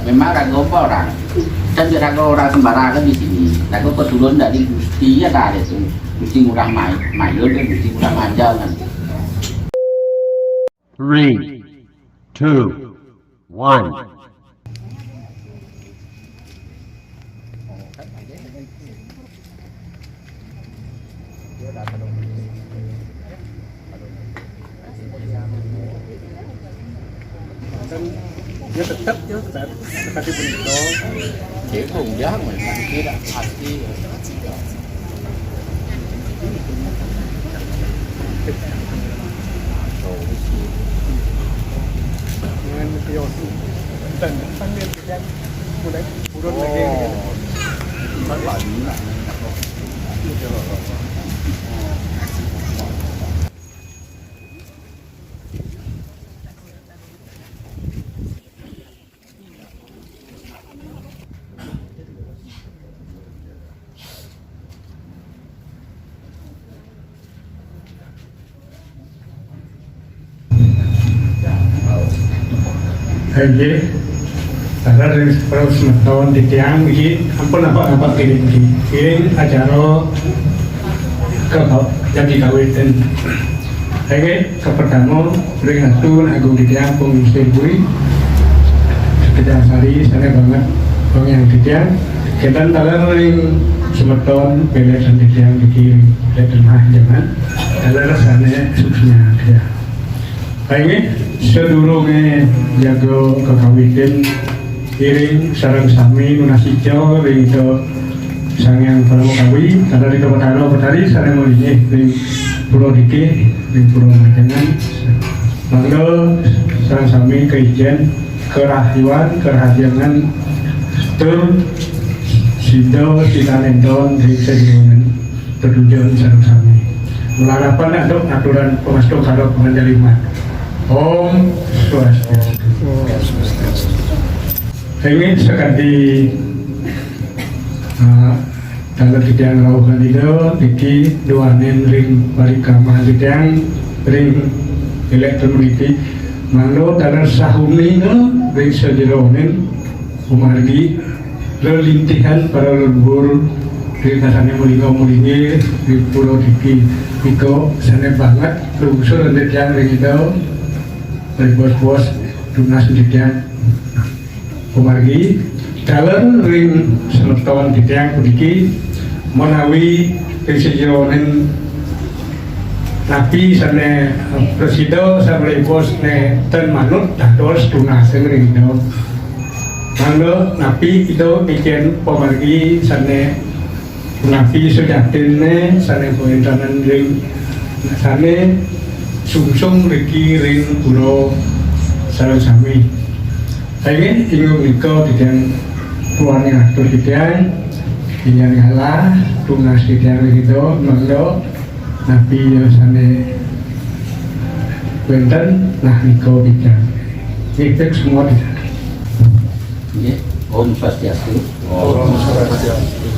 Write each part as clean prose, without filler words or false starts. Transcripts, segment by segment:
memang ragu orang kan ragu orang sembarangan kan di sini ragu keturun dari Gusti ya ada itu Gusti Ngurah Mayo dan Gusti Ngurah Majal kan 3, 2, 1. Dia tetap seperti begitu. Chỉ cùng giá mà kia đã thật đi Dengan video dan panggil dia mudah turun lagi. Rất là đúng là Jadi, karena dari tahun di tiang ini, ampun apa kirim acara ke jadi kawitan. Oke, ke pertama peringatan agung di tiang pengisi bui sekedar hari sana banget bang yang di tiang kita talar ring semeton beler dan di tiang dikirim dan mah jangan talar sana susnya dia. Oke, sedurungnya jago kekawitan iring sarang sami nunasijo ring ke sangyang pramukawi karena di kepatalo petari sarang mulinya ring pulau dike ring pulau majangan mangga sarang sami keijen kerahiwan kerahasianan tur sido sitanendon ring sediungan tertujuan sarang sami melarapan ada aturan pemasok kalau pengendalian Om Swastiastu. Ini sekali dalam tiang rauhan itu, diki dua ring barikama tiang ring elektronik, malu dalam sahumi itu ring sejeronen umargi lelintihan para lembur di kasarnya mulingo di pulau diki Iko sana banget lungsur dan tiang ring itu dari bos-bos dunas didian pemargi dalam ring seletawan didian kudiki menawi kesijonen napi sana presido sama bos ne ten manut dados dunas ring itu mangga napi itu bikin pemargi sana napi sejatin ne sana pemerintahan ring sana sungsung riki ring pulau sarang sami. Saya ingin nikah dengan tuannya atau tidak, ingin ngalah tunas tidak begitu, mangga nabi sana benten nah nikah tidak. Itu semua tidak. Om Swastiastu. Om Swastiastu.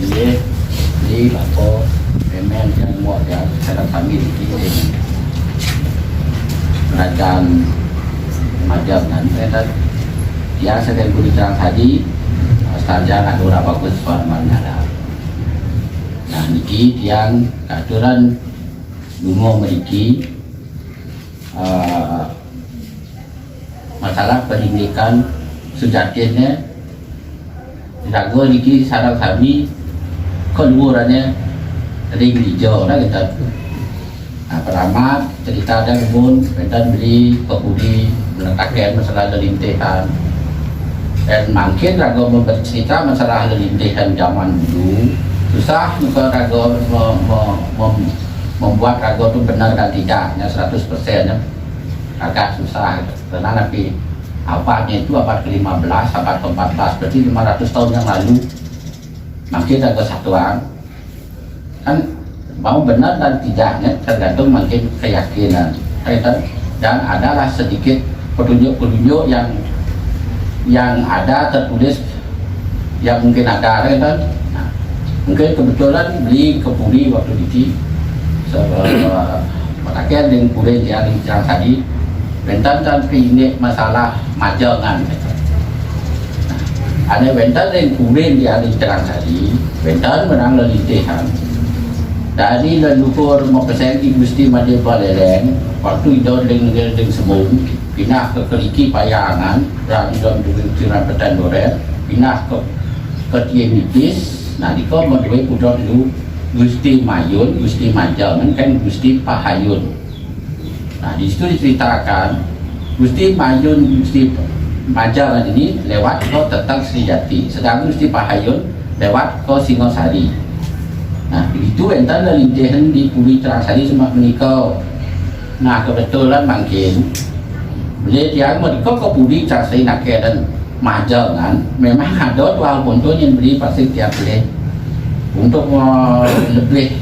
Ini lapor pemen yang mau ya sarang sami ini. Kerajaan Majap nanti kan yang sedang berbicara tadi saja ada beberapa persoalan mana nah niki yang aturan dungo memiliki masalah pendidikan sejatinya tidak gue niki sarang kami keluarannya ring hijau lah kita. Nah, pertama cerita ada kebun, kita beli kebudi meletakkan masalah lelintihan dan mungkin ragu bercerita masalah lelintihan zaman dulu susah juga ragu membuat ragu itu benar dan tidaknya 100% ya. Agak susah karena nanti abadnya itu abad ke-15, abad ke-14 berarti 500 tahun yang lalu mungkin ragu satuan kan mau benar dan tidaknya tergantung mungkin keyakinan dan adalah sedikit petunjuk-petunjuk yang ada tertulis yang mungkin ada kan nah, mungkin kebetulan beli kebuli waktu di pakaian dengan pulih yang tadi bentan dan ini masalah majangan Ane bentar yang kuring di Aling Terangsari, bentar menang lelintihan. Dari leluhur mau kesengi Gusti Made Baleleng, waktu itu dengan semung, pindah ke Keliki Payangan, berarti dalam Tiran Petan Doret, pindah ke Tiemitis. Nah, di kau berdua pudot dulu Gusti Mayun, Gusti Majangan, kan Gusti Pahayun. Nah, di situ diceritakan Gusti Mayun, Gusti Majangan ini lewat ke Tetang Srijati, sedangkan Gusti Pahayun lewat ke Singosari. Nah, itu entar lelintihan di Puri Terangsari semua menikau. Nah, kebetulan mungkin beliau yang menikau ke Puri Terangsari Nake dan Majangan memang ada tual ponton yang beri pasti tiap beli untuk lebih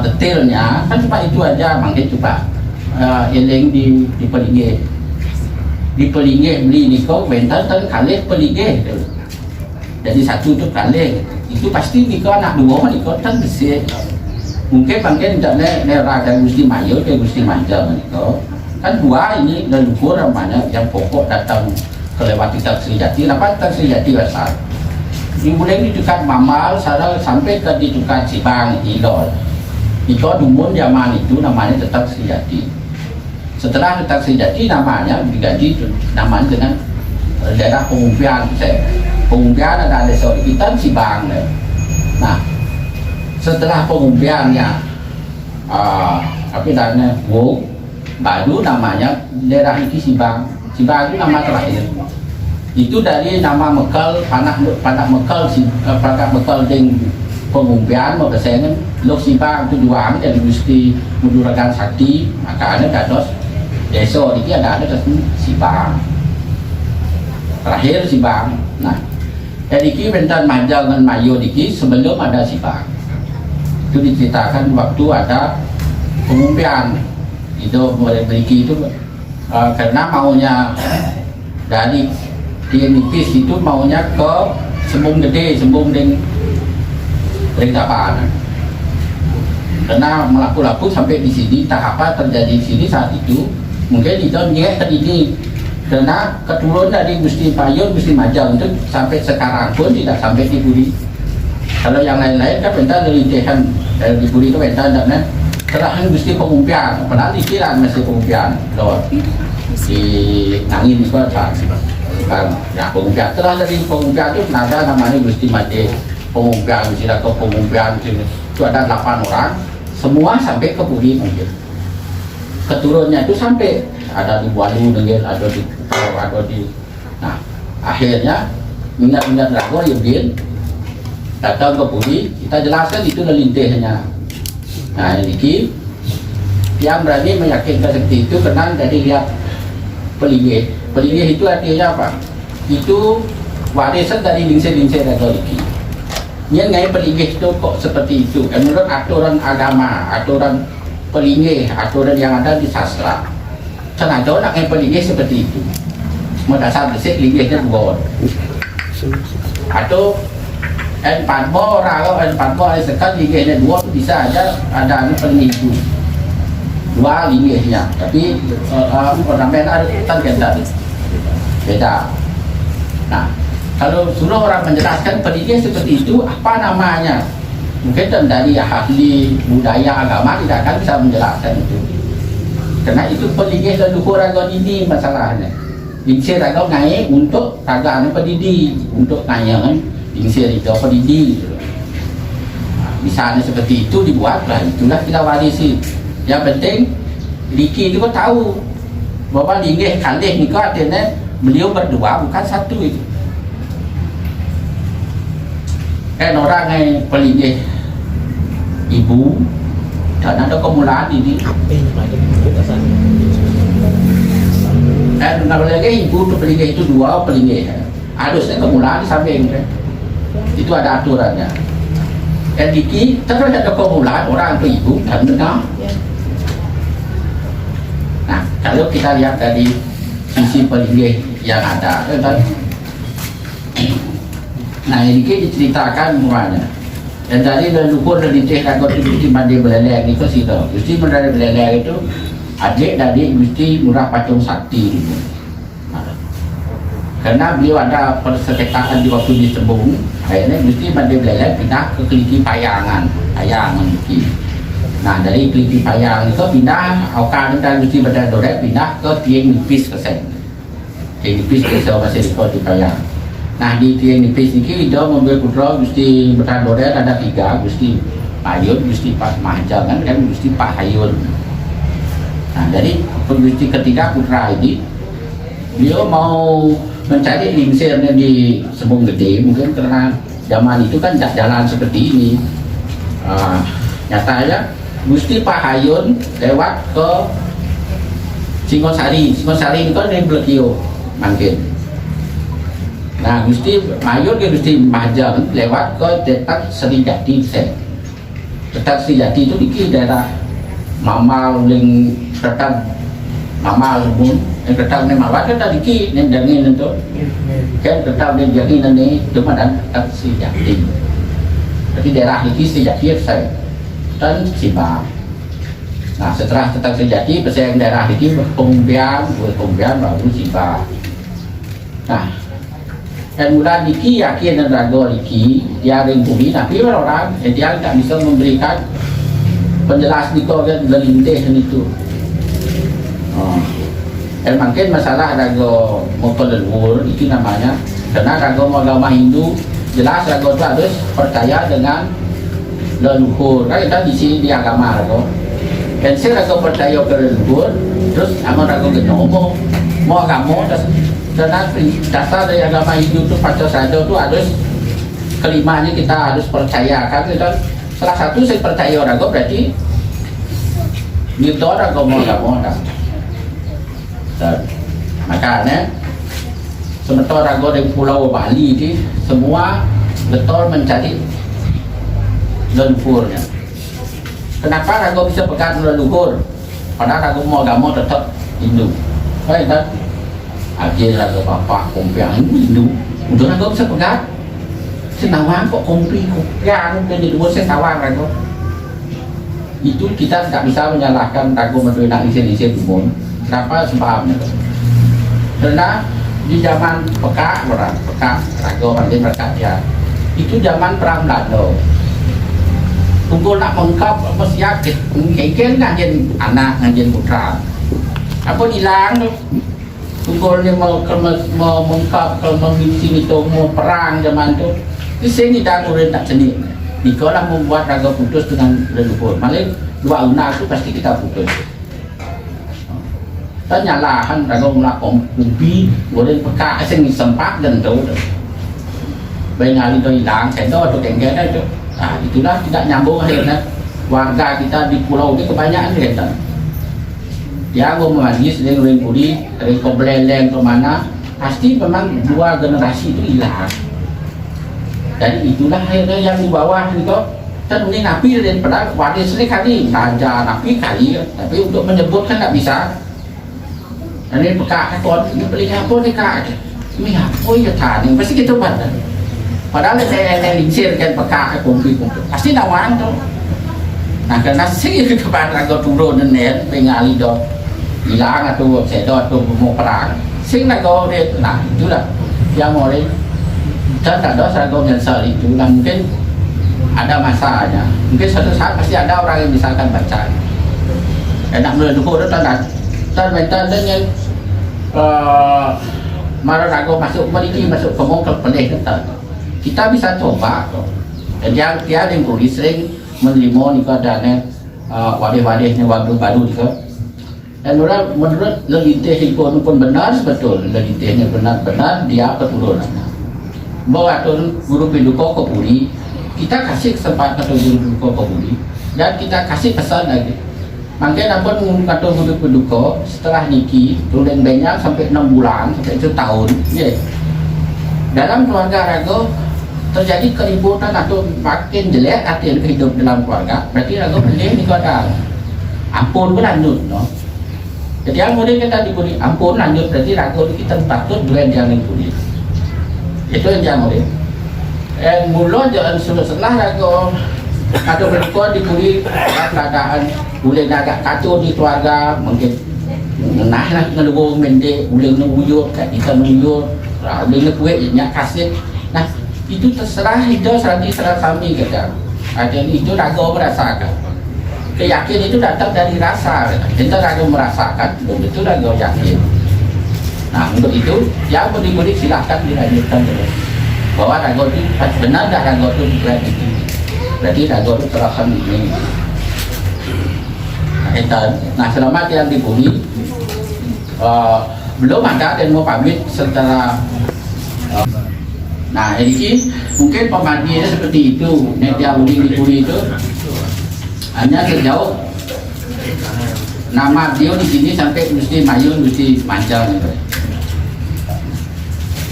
detailnya kan cuma itu aja mungkin coba yang di Pelingge beli nikau bentar dan kali Pelingge jadi satu untuk kali itu pasti nikau anak dua nikau kan bersih mungkin tidak neraka Gusti Mayo ke Gusti Manja nikau kan dua ini leluhur namanya yang pokok datang kelewat Tetang Srijati. Kenapa Tetang Srijati besar? Ini mulai di dekat Mamal sampai ke di dekat Sibang Idol. Itu dumun zaman itu namanya Tetang Srijati. Setelah Tetang Srijati namanya diganti namanya dengan daerah Pengumpian. Pengumpian ada desa kita Sibang. Nah, setelah Pengumpiannya tapi namanya baru namanya daerah ini Sibang. Sibang itu nama terakhir. Itu dari nama Mekal, panak Mekal, panak Mekal dengan Pengumpian mau kesengan Lok Sibang itu dua dari Gusti Muduragan Sakti, maka ada dados desa ini ada Sibang. Terakhir Sibang. Nah, jadi ini bentar Majangan Mayo diki sebelum ada Sibang. Itu diceritakan waktu ada Pengumpian. Itu boleh beriki itu karena maunya dari Tienipis itu maunya ke Sembung Gede, Sembung dengan Tapan. Karena melaku-laku sampai di sini, tak apa terjadi di sini saat itu mungkin itu nyek terjadi karena keturun dari Gusti Payun, Gusti Majang itu sampai sekarang pun tidak sampai di Puri. Kalau yang lain-lain kan bentar lelintihan dari di Puri itu bentar dan terakhir Gusti Pengumpian, padahal dikira masih Pengumpian loh di Nangin itu kan ya Pengumpian. Setelah dari Pengumpian itu ada namanya Gusti Made Pengumpian, Gusti Raka Pengumpian itu ada 8 orang, semua sampai ke Puri mungkin. Keturunnya itu sampai ada di Walu, ada di Kupau, ada di. Nah, akhirnya minat-minat Rago ya bin datang ke Puri, kita jelaskan itu lelintihnya. Nah, ini yang berani meyakinkan seperti itu karena dari lihat Pelingge. Pelingge itu artinya apa? Itu warisan dari lingse-lingse Katolik. Yang ngai Pelingge itu kok seperti itu? Menurut aturan agama, aturan Pelingge, aturan yang ada di sastra. Sengaja nak ngai Pelingge seperti itu. Mendasar besar Pelingge bukan. Atau N4 orang, N4 sekali liganya dua bisa aja ada Pelingge dua liganya, tapi orang lain ada kan beda. Nah, kalau suruh orang menjelaskan Pelingge seperti itu apa namanya, mungkin dari ahli budaya agama tidak akan bisa menjelaskan itu, karena itu Pelingge leluhur agama ini masalahnya. Lingse agama naik untuk agama pendidi, untuk nayangan lingse itu pendidi. Misalnya seperti itu dibuatlah, itulah kita warisi. Yang penting Liki itu tahu bahwa Lingge Kalih itu artinya beliau berdua bukan satu itu. Kan orang yang Pelingge ibu dan ada kemulaan ini. Dan Pelingge ibu itu Pelingge itu dua Pelingge. Harusnya kemulaan di samping itu ada aturannya. Dan Liki terus ada kemulaan orang ke ibu dan benar. Nah, kalau kita lihat dari sisi Pelingge yang ada, nah ini diceritakan semuanya. Dan dari leluhur dari Gusti Gusti Made Baleleng itu sih tuh. Gusti Made Baleleng itu adik dari Gusti Ngurah Pacung Sakti. karena beliau ada persetekaan di waktu di Sebung, akhirnya mesti pada belajar pindah ke Keliti Payangan Keliti. Nah dari Keliti Payang itu pindah Aukan dan mesti pada Dorek pindah ke Tieng Nipis ke Sen. Tieng Nipis ke Sen masih di Payang. Nah di Tieng Nipis ini dia membuat putra mesti pada Dorek ada 3, mesti Hayun, mesti Pak Mahjangan dan mesti Pak Hayun. Nah jadi mesti ketiga putra ini beliau mau mencari lingsirnya di Sebung Gede, mungkin karena zaman itu kan jalan seperti ini. Nyatanya mesti Pak Hayun lewat ke Singosari itu kan dari Blekio mungkin. Nah mesti Hayun ke mesti Mahjong lewat ke Detak Serijati. Detak Serijati itu di daerah Mamal ling Detak Mamal pun ketang ni mawat kita diki ni dangin itu kan ketang ni jadi ni cuma dan tak sejati. Jadi daerah diki sejati saya dan Siba. Nah setelah tetap sejati pesaing daerah diki berkombian baru Siba. Nah dan mula diki yakin dan ragu diki dia ringkumi tapi orang dia tak bisa memberikan penjelas diko kan lelintih itu. Dan makin masalah rago motor leluhur itu namanya karena rago agama Hindu jelas rago itu harus percaya dengan leluhur kan kita di sini di agama rago dan saya rago percaya ke leluhur terus amal rago genomo mau agama karena dasar dari agama Hindu itu pacar saja itu harus kelimanya kita harus percaya kan kita salah satu saya percaya rago berarti itu rago mau agama makanya sementara rago dari Pulau Bali ini semua betul mencari leluhurnya. Kenapa rago bisa pegang leluhur? Padahal rago mau agama tetap Hindu. Baik kan? Aja rago bapak kompiang Hindu, untuk rago bisa pegang. Senawang kok kompiang jadi dua senawang rago. Itu kita tidak bisa menyalahkan rago mendoakan isi umum. Kenapa sebabnya? Karena di zaman peka rago panggil mereka ya itu zaman perang Belanda. Tunggu nak mengkap mesti yakin mungkin ngajin anak ngajin putra. Apa hilang tu? Tunggu ni mau mengkap kalau memisi itu mau perang zaman tu. Di sini dah urut tak sendiri. Dikolah membuat rago putus dengan leluhur. Malah dua una tu pasti kita putus. Nyalahan rago melakukan kumpi boleh peka sing sempat dan tahu banyak itu hilang saya tu tenggelam itu. Nah itulah tidak nyambung akhirnya warga kita di pulau ini kebanyakan kita dia mau majlis dengan Puri dari Kobeleng ke mana pasti memang dua generasi itu hilang. Jadi itulah akhirnya yang di bawah itu kan ini napi dan pada waris ini kali raja napi kali tapi untuk menyebutkan tak bisa. Ini peka kon ini beli apa ni kak? Ini apa ya tadi? Pasti kita buat. Padahal saya lingsir kan peka kumpi pasti nawang tu. Nah karena sih kepada rago turun dan pengali do hilang atau saya do mau perang. Sing rago dia nah itulah yang mulai dan tak ada rago nyesal itu lah mungkin ada masanya. Mungkin suatu saat pasti ada orang yang misalkan baca. Enak meleduh tu tak dan mental dengan marah rago masuk memiliki masuk ke pelih kita bisa coba dan dia yang tulis sering menerima ni keadaan wadah-wadahnya waktu baru itu dan menurut lelitih itu pun benar betul lelitihnya benar-benar dia keturunan bawa turun guru Pinduko ke Puri kita kasih kesempatan atau guru Pinduko ke Puri dan kita kasih pesan lagi. Makanya pun kata guru Pinduko setelah niki turun banyak sampai 6 bulan sampai 1 tahun ya. Dalam keluarga rago terjadi keributan atau makin jelek arti hidup dalam keluarga berarti rago beli ni keluarga ampun pun lanjut no? Jadi yang kemudian kita diberi ampun lanjut berarti rago kita patut dua yang diberi itu yang kemudian mula jangan setelah rago atau berikut diberi keadaan boleh agak kacau di keluarga mungkin nah lah ngeluh mendek boleh nuyut kat kita nuyut bila kue yang kasih. Nah itu terserah hijau serah kami kata. Ada itu ragu merasakan. Keyakinan itu datang dari rasa. Kita ragu merasakan, betul ragu yakin. Nah untuk itu yang murid-murid silahkan dilanjutkan terus. Bahwa ragu itu benar tak ragu itu bukan itu. Berarti ragu itu terasa ini. Nah selamat yang di bumi. Belum ada dan mau pamit setelah nah ini mungkin pemandinya seperti itu media uli itu hanya sejauh nama dia di sini sampai mesti Mayun mesti Manjang gitu.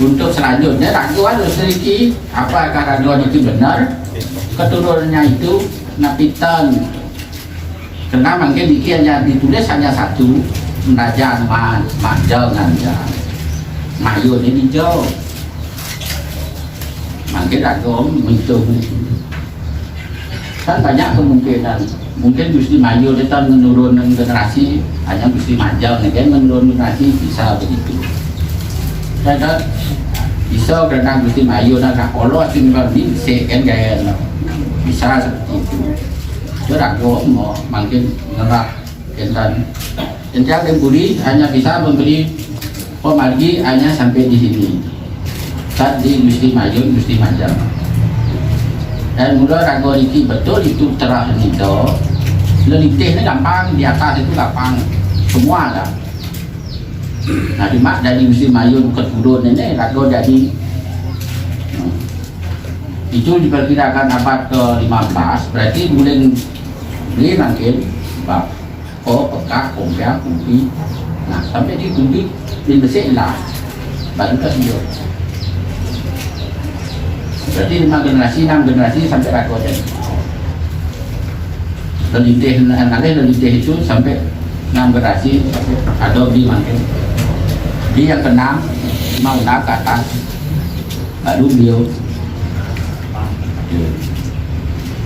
Untuk selanjutnya raguan sedikit apakah raguan itu benar keturunannya itu Napitan karena mungkin dikira hanya ditulis hanya satu Raja Manjang aja Mayun ini jauh mungkin ragu itu kan banyak kemungkinan mungkin Gusti Mayun itu menurunkan generasi hanya Gusti Manjang kan menurun generasi bisa begitu dan bisa karena Gusti Mayun agak Allah tinggal di kan gaya bisa seperti itu itu ragu mau mungkin ngerak dan Budi hanya bisa memberi pemargi hanya sampai di sini saat di Gusti Mayun, Gusti Manjang dan mula ragu ini betul itu terah itu lelitih ini gampang, di atas itu gampang semua ada nah cuma dari Gusti Mayun ke turun ini ragu jadi itu diperkirakan abad ke-15 berarti mulai mungkin bab pekak, kompiak, kumpi nah sampai di kumpi di Mesir lah baru ke hidup berarti 5 generasi, 6 generasi sampai ragu dan lelitih itu sampai 6 generasi ada di makin di yang ke-6 mau naik ke atas baru beliau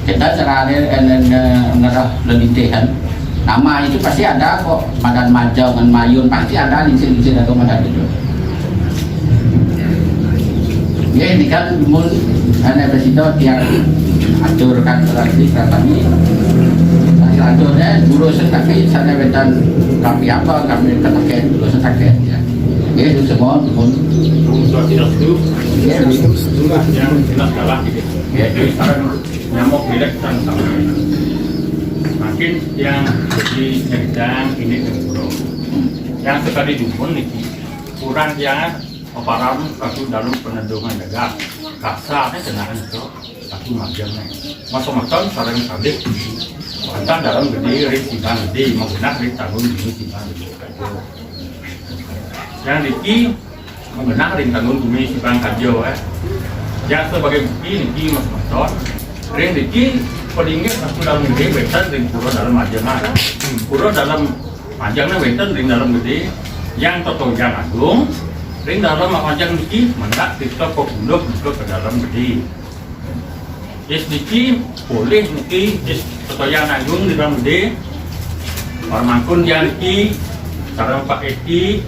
kita cara ngerah lelitihan nama itu pasti ada kok Madan Manjang dan Mayun pasti ada lincir-lincir atau Madan itu ya ini kan mun ada presiden yang aturkan transaksi kami selanjutnya urusan kami sana wetan kami apa kami ketaken urusan sakit ya itu semua mun tidak setuju ya itu yang jelas kalah gitu ya sekarang nyamuk bilek dan sama makin yang jadi cerita ini dengan yang sekali dukun nih kurang yang oparan aku dalam penendungan dagang kasarnya kenaan itu aku majangnya masuk-masuk sarang sabik mantan dalam gede ring timbang gede menggunakan ring tanggung ini timbang gede yang Niki menggunakan ring tanggung bumi timbang kajo yang sebagai bukti Niki masuk-masuk ring Niki pedingin aku dalam gede wetan ring pura dalam majangnya pura dalam majangnya wetan ring dalam gede yang toto yang agung ring dalam panjang niki mendak kita pokunduk ke dalam gede. Yes niki boleh niki yes ketoyan agung di dalam gede. Parmangkun yang niki sekarang Pak Eki,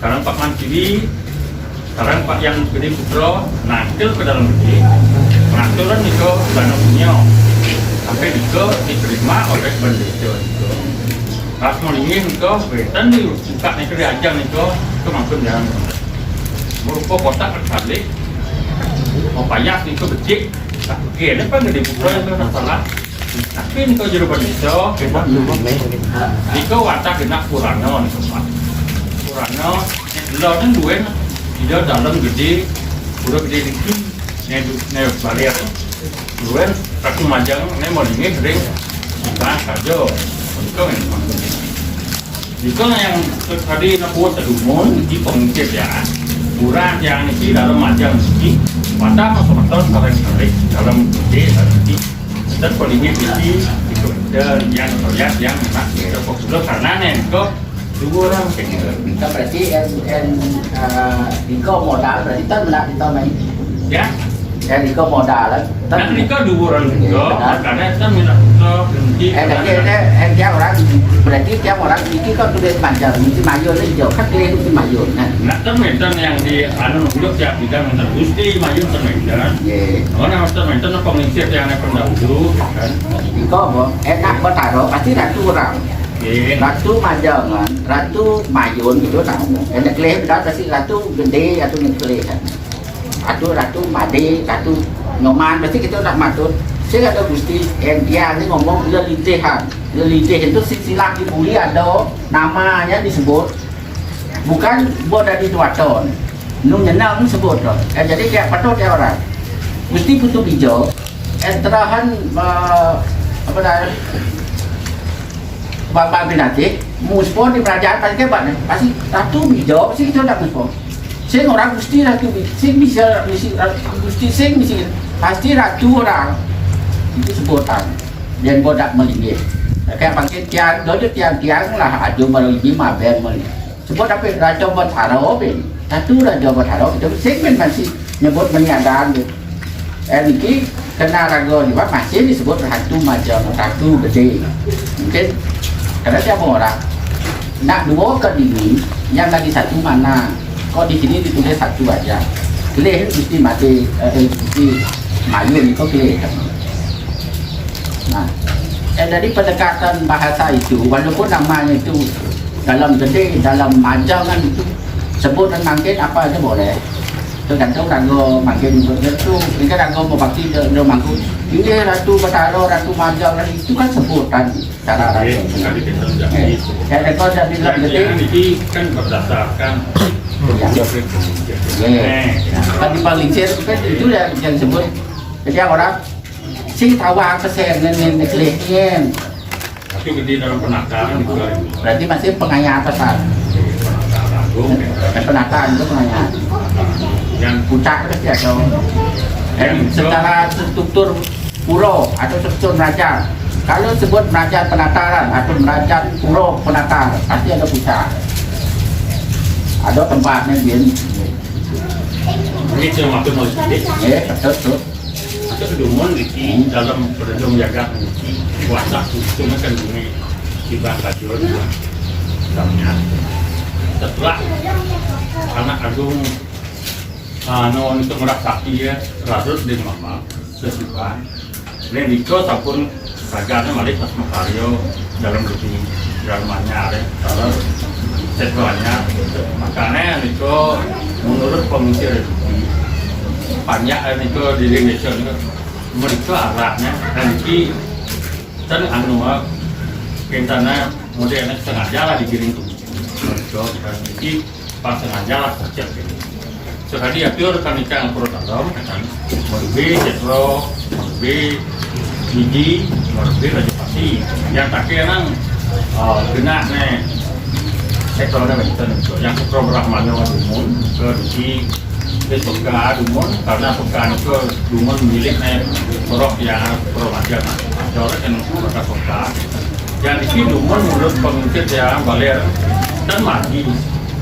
sekarang Pak Manciri, sekarang Pak yang gede Putro nangkil ke dalam gede. Pengaturan niko dana punya sampai niko diterima oleh pendeta niko. Pas mau ingin niko wetan dibuka niko diajang niko itu maksud yang merupakan kotak terbalik mau payah itu becik oke ini kan gede pukul itu salah tapi ini kau jadi begitu ini kau watak kena kurano nih sobat kurano lo kan dua dia dalam gede udah gede dikit nih balik dua aku majang nih mau dingin ring kita kajo itu ini maksudnya itu yang tadi nak buat sedumun di pengikir ya kurang yang ini dalam majang ini pada masuk-masuk sekarang dalam gede tadi dan polingnya ini itu yang terlihat yang nak kita fokus karena kok dua orang kita berarti Diko modal berarti kan menak kita main Ya, Niko modal lah. Dan Niko duuran juga, makanya kita minta berhenti. Tiap orang berarti tiap orang ini kan sudah panjang, mesti maju ni jauh kan dia mesti maju. Nak termintan yang di anu hidup tiap bidang minta gusti maju termintan. Orang yang termintan pengisian yang ada pendahulu kan. Niko apa? Enak bertaruh pasti ratu orang. Ratu majangan, ratu mayun gitu tahu. Enak klep dah pasti ratu gede atau klep kan. Ratu made, ratu nyoman pasti kita nak matut. Saya ada gusti dia ni ngomong lelitihan itu silsilah dibuli ada namanya disebut bukan buat dari tuaton nu nyenang disebut loh. Jadi kayak patut ya orang gusti putu hijau terahan apa dah bapak binati muspon di kerajaan pasti kebat pasti ratu hijau pasti kita nak muspon sing orang gusti ratu sing bisa gusti sing bisa pasti ratu orang itu sebutan dan bodak melingkir kayak pakai tiang dulu tiang lah aju melalui maben melingkir sebut apa raja bertaro ben satu raja bertaro itu segmen masih nyebut meniadaan gitu ini kena rago ni masih disebut ratu macam ratu gede mungkin karena siapa orang nak dua ke dini yang lagi satu mana kok di sini ditulis satu aja kelih mesti mati mesti mayu ni kok kelih nah dari pendekatan bahasa itu walaupun namanya itu dalam gede dalam majangan itu sebut dan mungkin apa aja boleh tergantung rago makin begitu ini kan rago berbakti dia mangku ini ratu betaro ratu majang itu kan sebutan cara rago saya rekod dari dalam gede ini kan berdasarkan tadi paling itu yang disebut jadi orang si tawa kesen nenek kelihatan tapi gede dalam penataran juga berarti masih pengayaan pesan penataan itu pengayaan yang puncak itu ya secara struktur puro atau struktur raja kalau sebut raja penataran atau raja puro penatar pasti ada puncak ada tempatnya dia ini cuma waktu mau sedikit betul itu keduman di dalam perjalanan jaga kuasa cuma kan bumi di bangka juga dalamnya setelah anak agung non untuk merasakan ya rasul di mama sesuatu dan Niko ataupun raganya malik pas makaryo dalam bumi dalamnya ada kalau setelahnya makanya Niko menurut pengusir banyak Niko di Indonesia mereka arahnya dan ini kan anu kentana modelnya sengaja lah digiring tuh mereka dan ini pas sengaja lah kerja gitu sekali apior kan ikan protokol kan merbe jetro merbe gigi merbe raja pasti yang tak nang kena nih sektor ada betul yang program mana umum ke di Pesuka Dumon karena pekan itu Dumon miliknya Borok yang Promaja Jorok yang mereka kota yang di sini Dumon menurut pemimpin yang Baler dan mati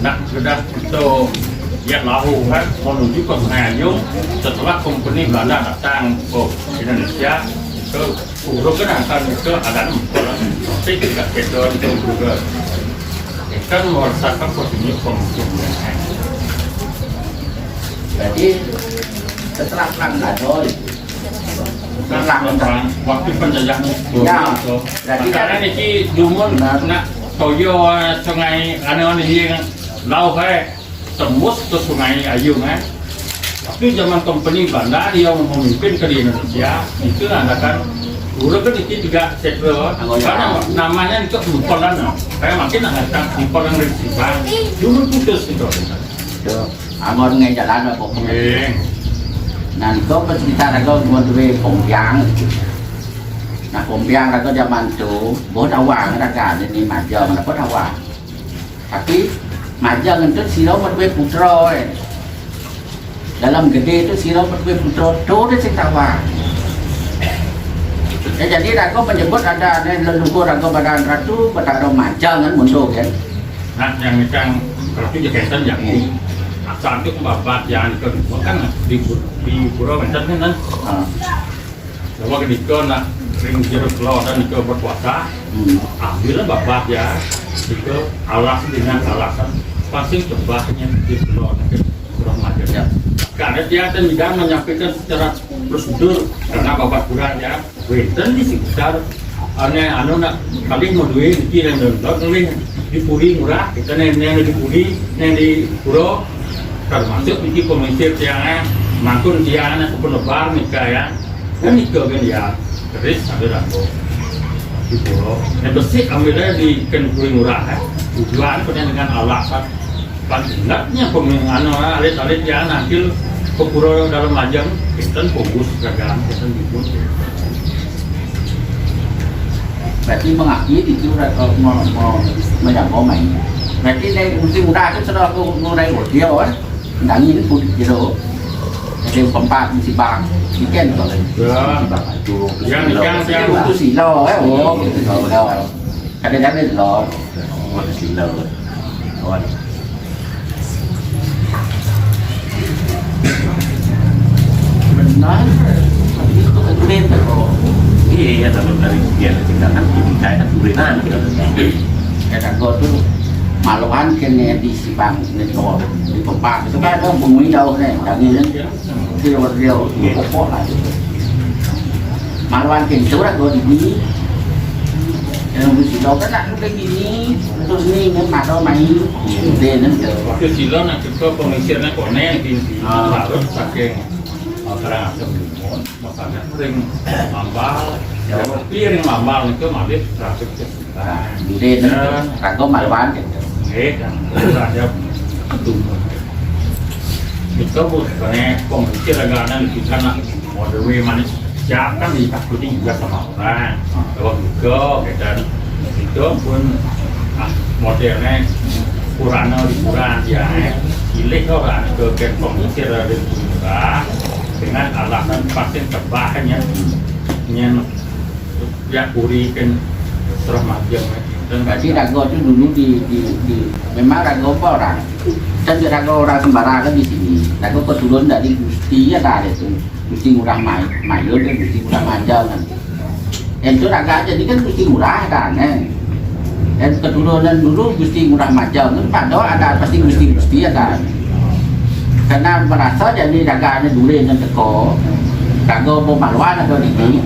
nak sudah itu ya lahu kan menuju ke Ngayung setelah company Belanda datang ke Indonesia ke Puro kan akan ke Adan tapi tidak kedor itu juga kan merasakan posisi pemimpin jadi setelah perang Gadol setelah waktu penjajahan ya jadi karena ini Dumon nak toyo sungai anu yang lau kayak tembus ke sungai Ayung tapi zaman company Belanda dia memimpin ke Indonesia itu kan Uru kan itu juga settle karena namanya itu Impolan kayak makin ada Impolan dari Sibang Dumon putus itu Amor ngay jalan apa pokoknya. Nah, itu cerita raga buat duit Pompiang. Nah, Pompiang raga zaman itu buat awang raga ini majang dapat awang. Tapi majang itu silo buat duit putra. Dalam gede itu silo buat duit putra itu dia cerita awang. Jadi raga menyebut ada leluhur raga badan ratu pada majang kan muncul kan. Nah, yang kalau itu jaketan yang cantik babat yang kedua kan di Pura Banten kan bahwa ketika nak ring jeruk telur dan ke berpuasa ambillah babat ya ke alas dengan alasan pasti cobaannya di telur kurang ajar ya karena dia akan juga menyampaikan secara prosedur karena babat kurang ya Banten di sekitar anu nak kali mau duit di yang nonton di Puri murah kita yang di Puri yang di Pura termasuk di komunitas yang mangkun dia anak lebar nikah ya kan nikah kan ya terus ada rambut di Pura yang bersih ambilnya di Puri murah tujuan dengan alasan panjangnya pemenangan alit-alit ya nanti ke Pura dalam lajang kita fokus gagal kita dibuat berarti mengakui itu mau menyangkau main berarti đây musim muda itu sudah aku mulai dia kan nggak ini pun gitu jadi keempat musim bang weekend kalau musim bang itu itu silo oh gitu kalau kadang-kadang lo itu silo benar itu lên rồi iya kalau dari sekian tindakan diminta turunan kayak aku tuh maluan kene di Sibang Neto di tempat itu kan ada bumi jauh nih dari ini dia pokok lah maluan kene itu lah gue di sini yang di sini kan aku kayak gini terus ini nggak main dia nanti waktu silo nak kita pengisiannya konek di harus pakai karena makanya ring mambal piring mambal itu mabit trafik di đây là có mày bán thế kan saja tunggu itu bukannya pengisian kita nak model manis siapkan diikuti juga sama orang kalau juga kita itu pun modelnya Purana di Puran ya pilih orang ke pengisian dari Pura dengan alasan pasien terbahannya yang ya Puri kan terus macam dan berarti rago itu dulu di memang rago apa orang kan rago orang Sembara kan di sini rago keturunan dari Gusti ada itu Gusti Ngurah Mayor dan Gusti Ngurah Majau kan itu raga jadi kan Gusti Ngurah kan dan keturunan dulu Gusti Ngurah Majau kan pada ada pasti Gusti ada karena merasa jadi raganya durian dan teko rago Malwan atau ini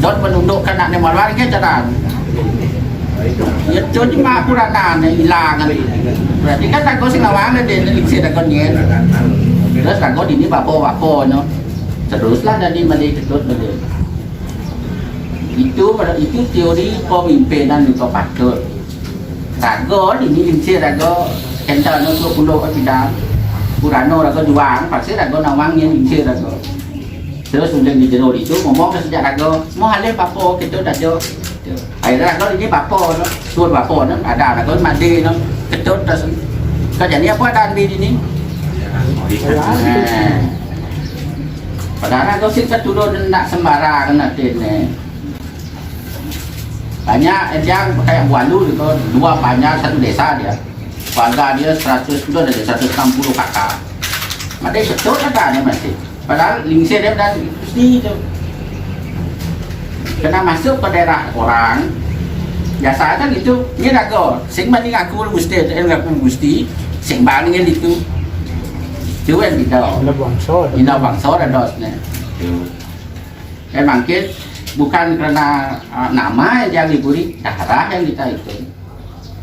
dot menundukkan anak Malwan ke jalan ya cuma kuratan hilang berarti kan rago sing lawang dan elixir rago nyen terus rago ini bapo no teruslah dari Malaysia ketut itu teori pemimpinan itu patut rago ini elixir rago kental no pulau tidak Purano rago juang, pasti rago nawangnya ingin rago. Terus kemudian di jero itu ngomong ke sejak rago, mau halih papo gitu rago. Akhirnya rago ini papo, tuan papo ada rago mandi gitu terus. Kerjanya apa ada di sini? Padahal rago sih keturun nak Sembara kan nanti banyak yang kayak Bualu itu dua banyak satu desa dia. Warga dia 100 itu ada 160 kakak. Masih betul ada masih. Padahal lingsir dia dan Gusti itu. Kena masuk ke daerah orang. Biasa kan itu ini rago. Sing mending aku Gusti, aku Gusti. Sing bandingin itu. Cuman gitu. Ina bangsa dan dosnya. Memang bukan karena nama yang diberi, darah yang kita itu.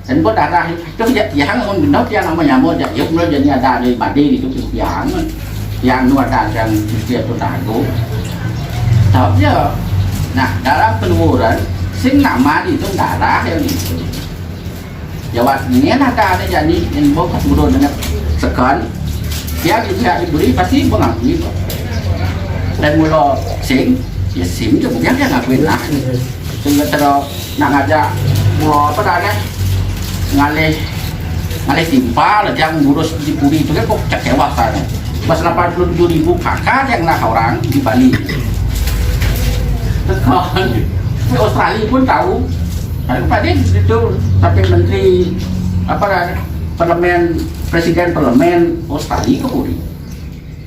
Dan buat darah itu yang mau gendut yang namanya mau yuk mulai jadi ada di badi itu yang ada yang dia tuh tahu tapi ya nah dalam penelusuran sing nama itu darah yang itu jawab ini ada jadi yang mau keturun dengan sekan dia bisa diberi pasti mengakui dan mulai sing ya sim itu bukan dia ngakuin lah sehingga terus nak ngajak mau apa dah ngalih timpal yang ngurus di Puri itu kan kok kecewa saya pas 87.000 kakak yang nak orang di Bali di Australia pun tahu pada itu tapi menteri apa presiden parlemen Australia ke Puri.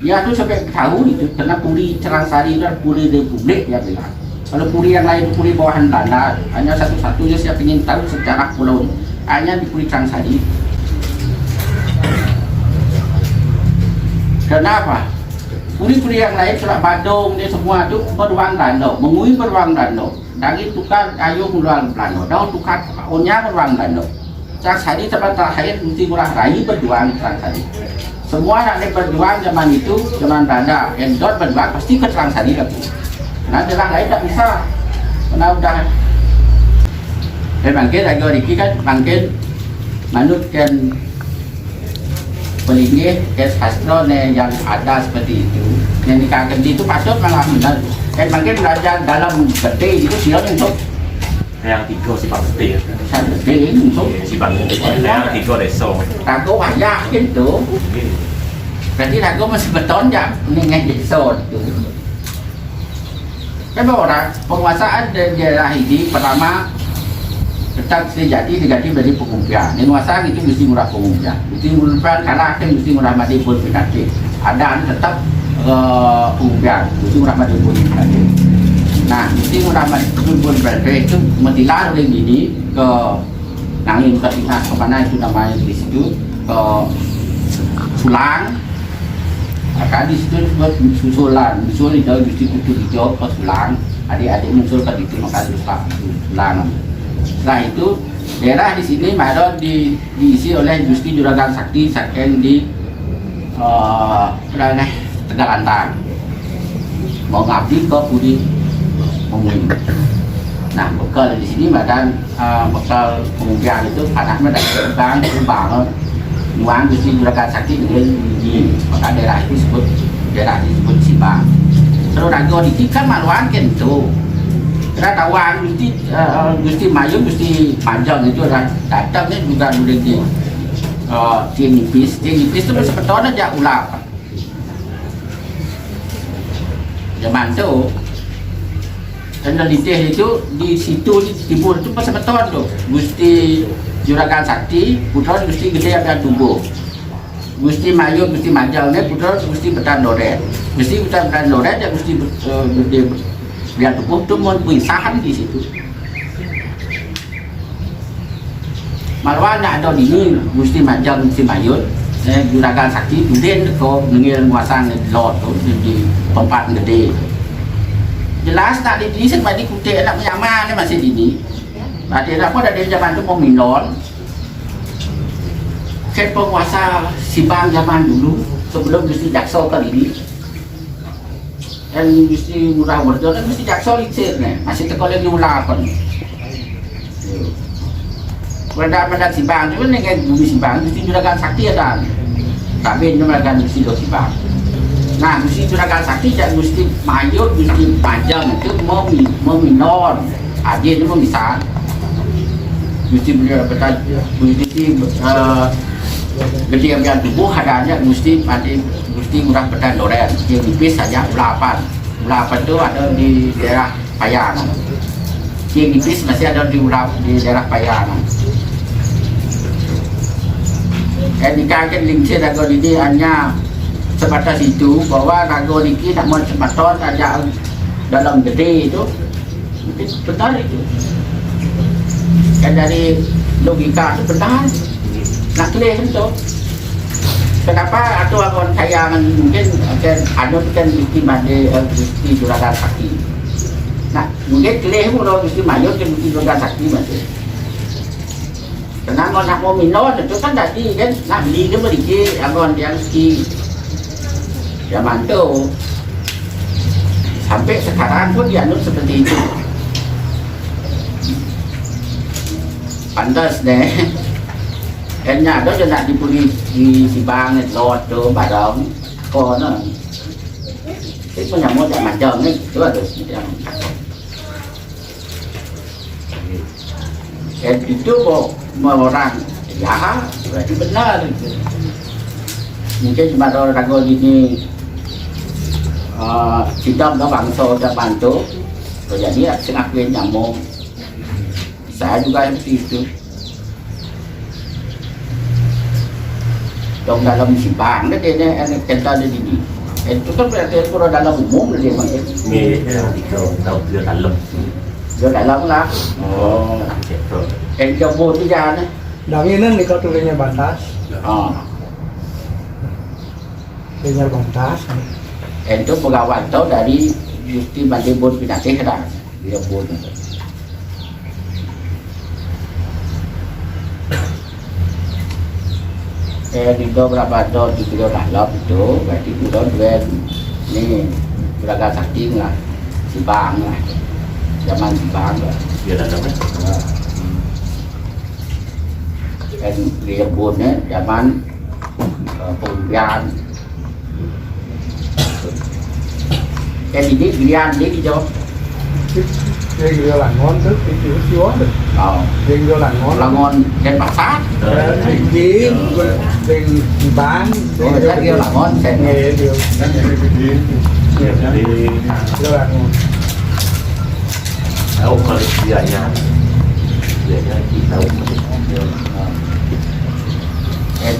Ya tuh sampai tahu itu karena Puri Cerangsari itu Puri Republik ya bilang. Kalau Puri yang lain Puri bawahan Belanda, hanya satu-satunya saya ingin tahu sejarah pulau hanya di Puri Cerangsari. Kenapa? Puri-puri yang lain Selat Badung dia semua itu beruang danau, mengui beruang danau. Dari tukar ayu beruang danau, daun tukar onya beruang danau. Cerangsari tempat terakhir mesti murah rai berjuang Cerangsari. Semua anak berjuang zaman itu, zaman Belanda, Endot berjuang pasti ke Cerangsari lagi. Nah, daerah lain tak bisa. Karena udah bangkit lagi Riki kan bangkit manut kan pelinggih kes astro yang ada seperti itu. Yang dikagem itu patut malah benar. Kan bangkit belajar dalam gede itu siapa untuk yang tiga si Pak Gede. saya gede untuk Si Pak Gede. Yang tiga deso. Rago banyak gitu. Berarti rago masih beton ya, ini desa itu. Kan orang penguasaan daerah ini pertama tetap sejati dari pengumpulan. Penguasaan itu mesti murah pengumpulan. Mesti murah kalah kan mesti murah mati pun PKT. Ada tetap pengumpulan, mesti murah mati pun PKT. Nah, mesti murah mati pun PKT itu mestilah oleh gini ke nangin ketika kemana itu namanya di situ ke Sulang. Akan di situ buat susulan, susul itu di hijau ke Sulang. Adik-adik muncul ke situ maka Sulang. Setelah itu daerah di sini Madon diisi oleh Gusti Juragan Sakti Saken di Tegalantang. Mau ngabdi ke Puri Mengui. Nah, bekal di sini Madan bekal pengumpulan itu anaknya dari Bang Nuang Gusti Juragan Sakti dengan di maka daerah itu disebut Sibang. Terus ragu di kan maluan gitu. Karena tawang Gusti Mayu, Gusti Panjang itu datangnya juga udah di Tiang Nipis itu sebetulnya aja ulap. Zaman itu dan Litih itu di situ di timur itu sebetulnya tuh Gusti Juragan Sakti, putra Gusti Gede Abdan Tumbuh. Gusti Mayu, Gusti Majalnya putra Gusti Betan Doret. Gusti Betan Doret dan Gusti Gede Abdan Tumbuh itu mempisahan di situ. Malah ada di sini Gusti Majal, Gusti Mayun, Juragan Sakti, kemudian kau mengira nguasaan lot di tempat gede. Jelas tak di sini sebab di kutek anak menyamar masih di sini. Ada apa dari zaman itu Pominon, kan penguasa Sibang zaman dulu sebelum Gusti Jakso kali ini, dan Gusti Murah Werjo dan Gusti Jakso licin masih teko lagi ulapan. Pada Sibang itu dengan bumi Sibang Gusti Juragan Sakti ada, tapi Juragan Gusti Sibang. Nah Gusti Juragan Sakti dan Gusti Mayur, Gusti Panjang itu Mominon, aja itu memisah. Gusti Gede Abdan Tubuh adanya Gusti Murah Bedan Doren yang Nipis saja Ulapan itu ada di daerah Payangan. Yang Nipis masih ada di daerah Payangan. Dikaget lingsir rago ini hanya sebatas itu bahwa rago ini nak mau sebaton aja dalam gede itu mungkin benar itu. Kan dari logika itu benar, nak tulis itu. Kenapa atau akan tayangan mungkin ada kan Gusti Made Gusti Juragan Sakti. Nah mungkin tulis kalau Gusti Mayur kan Gusti Juragan Sakti masih. Karena nak mau minum itu kan tadi kan nak beli dia beri akan dia Gusti zaman itu sampai sekarang pun dianut seperti itu. Pantas deh, kayaknya ada nak dipuli di Sibang lot tu barang kono. Itu punya modal macam ni, tu ada yang. Itu mau orang ya, berarti benar. Mungkin cuma orang ragu ini sidang ke bangsa dan bantu, jadi sengakuin nyamuk. Saya juga seperti itu. dong dalam simbang dia kita ada di itu kan berarti kalau dalam umum dia macam Nghe yang tiga đầu đưa dalam. dia dalam lah Betul. yang jauh tu jangan Dan ini nih kau tulisnya batas, tulisnya batas. itu pegawai tu dari Justi Bandi Bun Pinasih dah dia pun tiga berapa do di kilo dalam itu berarti kilo dua ni beragam sakti lah Sibang lah zaman Sibang lah Đưa dalam đấy. dan dia pun zaman pembian ini pilihan ni hijau Dia gila là ngon thức, cái chữ chúa được. Dia gila là ngon. Langon dan pasar Chiến, tiền bán. rồi rất yêu Langon dan Nghề điều. Jadi Gila là ngon. tahu kalau biaya kita tahu.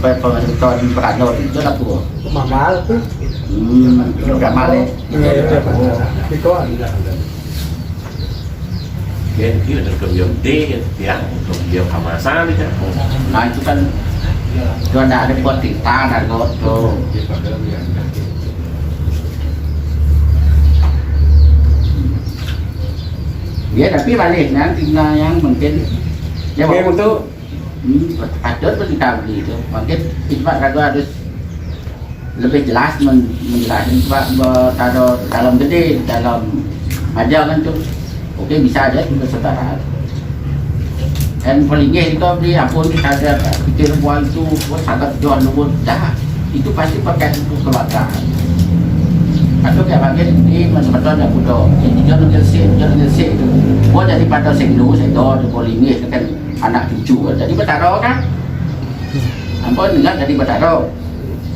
penonton peranor itu lah tu Mà má là thức. drama ni Nghề là phải cái có. Dia kira kerja tiang kerja kemasan ni kan. nah itu kan tu ada buat tinta dan tu dia tapi balik nanti yang mungkin dia Nghề một tu. ada berita begitu mungkin Isbat Ragu harus lebih jelas menjelaskan Isbat taruh dalam gede dalam ada kan tu okey bisa aja kita setara dan palingnya itu beli ampun kita ada fikir buat itu buat sangat jual lubut dah itu pasti pakai untuk keluarga atau kayak bagian ini macam-macam yang bodoh jadi jangan ngelsi itu buat daripada sengdu palingnya kan anak cucu jadi bertaruh kan ampun dengar jadi bertaruh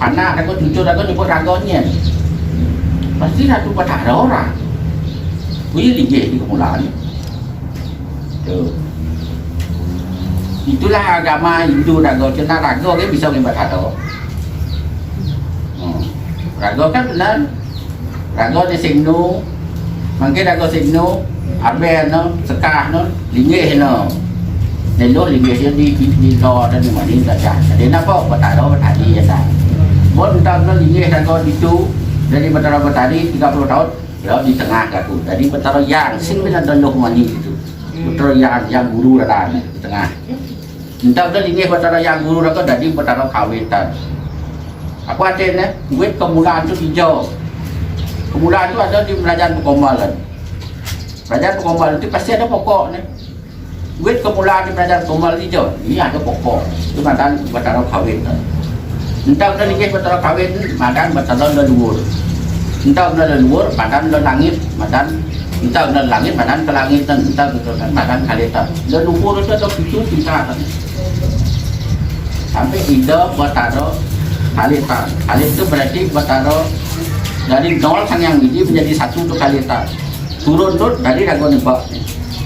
anak aku cucu aku nyebut ragonya pasti satu bertaruh orang wih tinggi di kemulaan tuh itulah agama Hindu rago cina rago kan bisa ngebat bertaruh rago kan benar rago di singnu mungkin rago singnu arbe no sekah no linggih no nelo linggih dia di lo dan di saja jadi apa bertaruh bertadi ya dah buat tentang no linggih rago itu dari bertaruh bertadi 30 tahun ya di tengah aku jadi bertaruh yang sing benar dan mani itu bertaruh yang guru ada di tengah entah dah linggih bertaruh yang guru rago jadi bertaruh kawitan apa artinya duit kemulaan itu hijau kemulaan itu ada di pelajaran pergombalan. Pelajaran pergombalan itu pasti ada pokoknya. Duit kemulaan di pelajaran pergombalan hijau, ini ada pokok. Itu makan bertaruh kawin. Entah udah nikah bertaruh kawin, makan bertaruh leluhur. Entah udah leluhur, makan le langit, makan entah udah langit, makan ke langit dan entah makan kalitan. Leluhur itu ada itu kita. Sampai ida bertaruh kalitan. Kalit itu berarti bertaruh dari nol sang yang biji menjadi satu untuk kalitan turun tuh dari rago nebak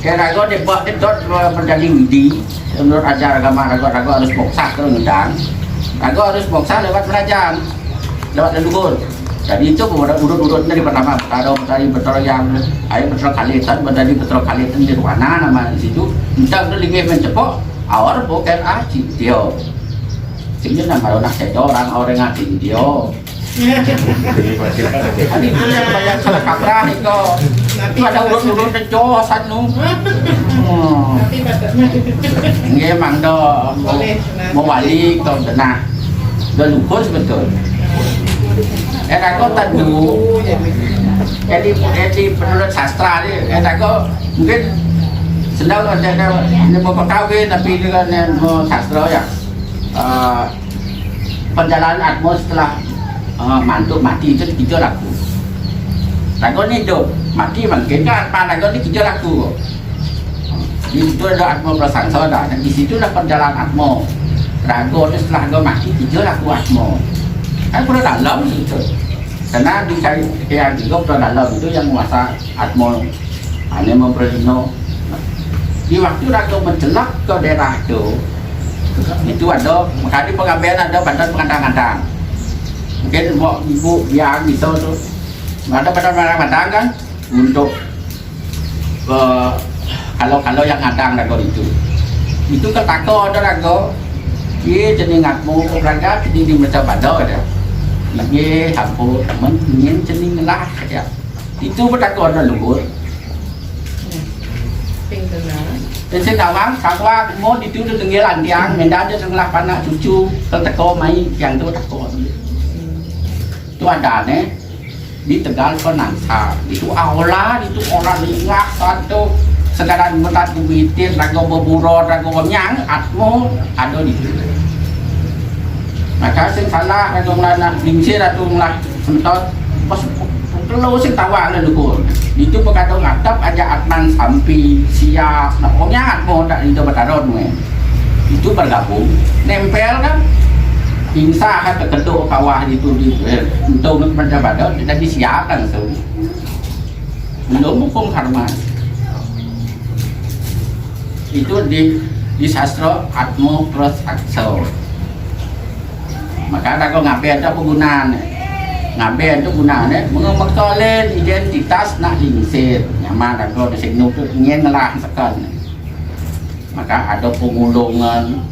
kayak rago nebak itu menjadi biji menurut ajar agama rago harus boksa terus ngedang rago harus boksa lewat penajam lewat leluhur jadi itu urut-urut dari pertama bertaruh yang air bertaruh kalitan bertaruh kalitan di mana nama di situ entah udah linggih mencepok awal bukan aci dia sehingga nama orang saya orang ngatin dia Ani punya banyak salah kaprah itu. Itu ada urut-urut kejosan nu. Nggih mang do mau wali to tenah. Do luhur betul. Era kau tadu. Jadi penurut sastra ni, era kau mungkin sedang ada mau kawin tapi dengan mau sastra ya. Perjalanan atmos setelah mantuk mati itu 3 laku. Rago ni hidup mati mungkin kan rago ni 3 laku. Di situ ada atmo prasangsa dah. Dan di situ lah perjalanan atmo. Rago ni setelah rago mati 3 laku atmo. Kan perlu dalam itu. Karena dicari yang hidup dalam itu yang menguasa atmo. Hanya memperino. Di waktu rago menjelak ke daerah itu Itu ada, makanya pengabdian ada badan pengandang-andang. Mungkin mau ibu biar gitu tuh, ada badan pengandang kan untuk kalau yang ngadang rago itu kan tako ada rago, dia jadi ngatmu raga jadi di macam bado ada, lagi hampu temen ingin jadi ngelah ya, itu bertako ada luhur. Dan saya kawan mau itu tu tenggel antiang, mendan dia tengah panak cucu, terteko mai yang tu tako. Itu ada ne di Tegal Penangsa, itu aula, itu orang lingah satu sekarang mentat kubitir, rago beburot, rago nyang, atmo ada di situ. Maka sing salah rago melana dingsir atau melah sementot pas kalau sing tawa ada lukur. Itu berkata ngatap aja atman sampai siap, nah pokoknya atmo tak itu bertaruh itu bergabung, nempel kan. Insya kan kekeduk kawah itu di untuk mencapai kita disiapkan tuh belum hukum karma itu di sastra atmo plus akso maka ada kau ngapain ada penggunaan ngapain itu gunaannya mengekalkan identitas nak lingsir nyaman ada kau disenuk itu ingin ngelah sekali maka ada pengulungan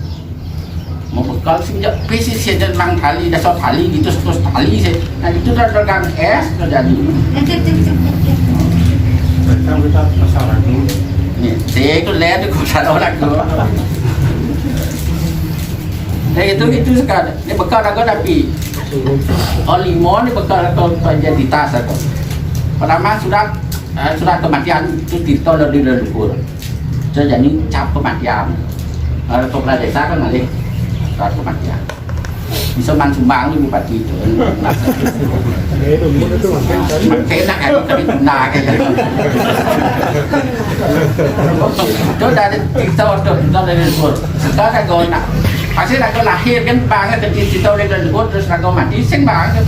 mau bekal sejak pesisir dan mang tali dasar tali gitu terus tali sih nah itu tergang es terjadi kita masalah itu nih saya itu lihat di kota orang tu nah itu sekarang ini bekal aku tapi limon ini bekal aku jadi tas aku pertama surat kematian itu ditolak di leluhur jadi cap kematian kepala desa kan nanti surat kematian bisa sumbang ini bupati itu enak kan tapi tuna kayak itu dari kita dari luar sekarang kau nak pasti nak lahir kan banget dari kita dari luar terus nak mati sing banget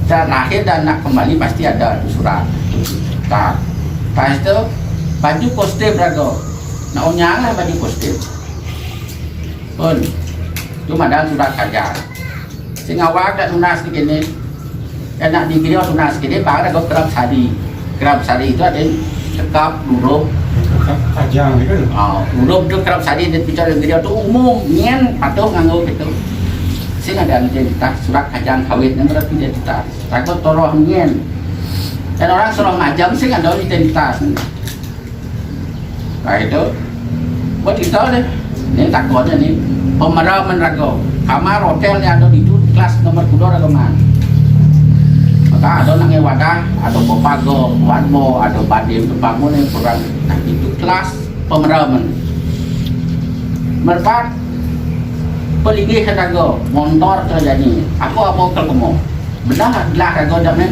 dan lahir dan nak kembali pasti ada surat tak pas itu baju kostum rago nak nyala baju kostum pun itu madang surat kerja sing awak dak tunas begini enak dikira tunas gini bang ada kerap sari itu ada cekap lurup tajam kan lurup itu kerap sari dan bicara dikira itu umum nyen patuh nganggo gitu sing ada identitas surat kajang kawin yang berarti identitas takut toroh nyen dan orang suruh majam sing ada identitas nah itu buat kita deh ini takutnya nih pemeraman rago kamar hotel yang ada di itu kelas nomor 2 rago man maka ada nang wadah ada bopago wadmo ada badim bangun yang kurang nah itu kelas pemeraman merpat peligi rago motor terjadi apa kelemo benar lah rago jamnya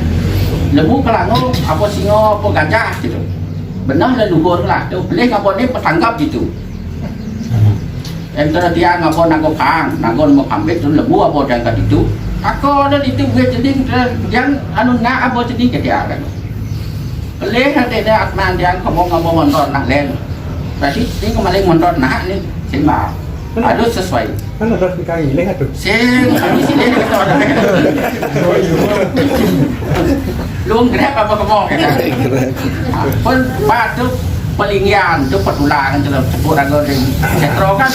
lembu kelango apa singo apa gajah gitu benar leluhur lah tu boleh apa ni petanggap gitu antara dia ngapon nago kang nagon mau kambing tu lembu apa dan kat itu aku ada itu gue jadi yang anu nak apa jadi kita kan boleh ada atman dia ngomong motor nak len berarti ini kembali motor nak ni sehingga ada sesuai kan ada sekali lihat tuh sing di sini kita ada luang grab apa ngomong kita pun batu pelingian tu petulangan tu sebut rago di setro kan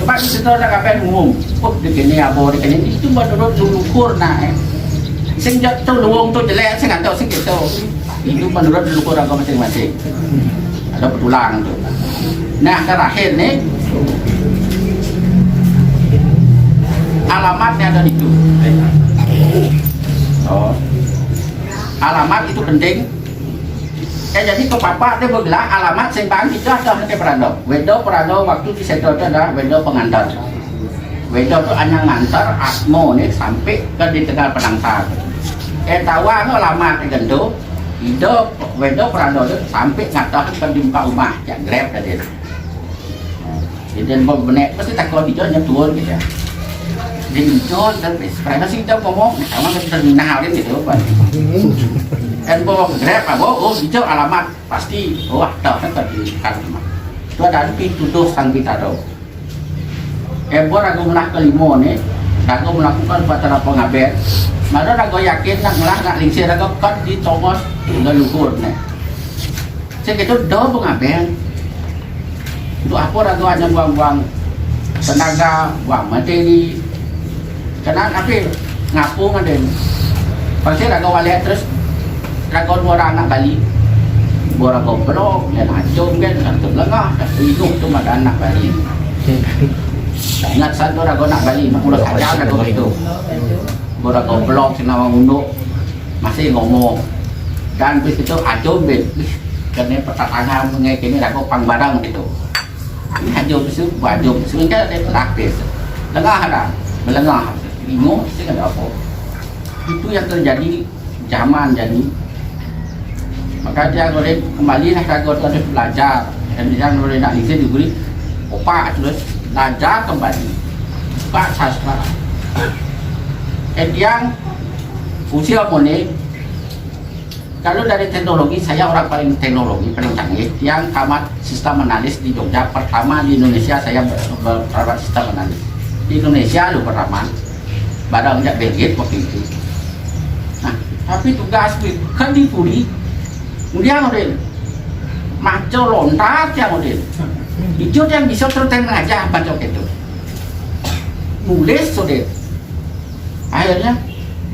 sebab di setro dah kapan umum di kini abo di kini itu menurut lukur nak sing jatuh luang tu jelek sing atau sing gitu itu menurut lukur rago masing-masing ada petulangan tu nah terakhir ni alamatnya ada di itu alamat itu penting jadi ke papa dia bergelar alamat sembang itu ada ke perado waktu di situ ada wedo pengantar wedo itu hanya ngantar asmo nih sampai ke di Tegal Penangsa tawa no alamat itu hidup wedo perado itu sampai ngantar ke di muka rumah yang grab tadi jadi benek pasti takut itu hanya turun gitu ya jadi jual dan karena sih kita ngomong sama kita terminal gitu pak dan bawa grab oh itu alamat pasti wah tahu kan tadi kan itu ada pintu dos sang pitado Ebor aku melah kelima nih, aku melakukan upacara pengaben. Mada aku yakin nak melah nak lingsir aku kan di Thomas leluhur nih. Segitu dah pengaben. Untuk apa aku hanya buang-buang tenaga, buang materi. Karena apa? Ngapung ada. Pasti aku balik terus, aku dua orang nak balik. Orang goblok, dan acung kan, satu lengah, hidup tu ada anak balik. Tak ingat satu ragu nak balik, nak udah saja ragu itu. Orang goblok, senawang unduk, masih ngomong. Dan bis itu acung bet, kerana pertatangan mengekini ragu pang barang itu. Ini acung bisu, acung bisu kan ada praktis. Lengah ada, melengah, bingung, sih ada apa. Itu yang terjadi zaman jadi. Maka dia boleh kembali lah ragu tu ada belajar dan dia boleh nak lihat diberi opak terus belajar kembali buka sastra. Yang usia mone kalau dari teknologi saya orang paling teknologi paling canggih yang tamat sistem analis di Jogja pertama di Indonesia saya berperawat sistem analis di Indonesia lu pertama barangnya Belgit waktu itu. Nah tapi tugas kan di Puri kemudian model maco lontar yang model itu yang bisa tertenang aja baca itu nulis model akhirnya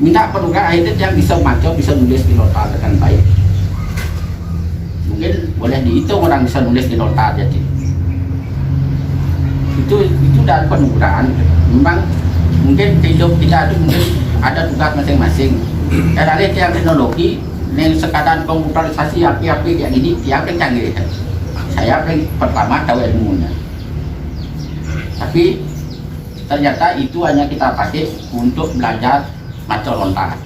minta penugas akhirnya yang bisa maco bisa nulis di lontar dengan baik mungkin boleh dihitung orang bisa nulis di lontar jadi itu dari penugasan memang mungkin hidup kita itu mungkin ada tugas masing-masing ada yang teknologi yang sekadar komputerisasi api-api kayak gini dia paling canggih saya paling pertama tahu ilmunya tapi ternyata itu hanya kita pakai untuk belajar maco lontar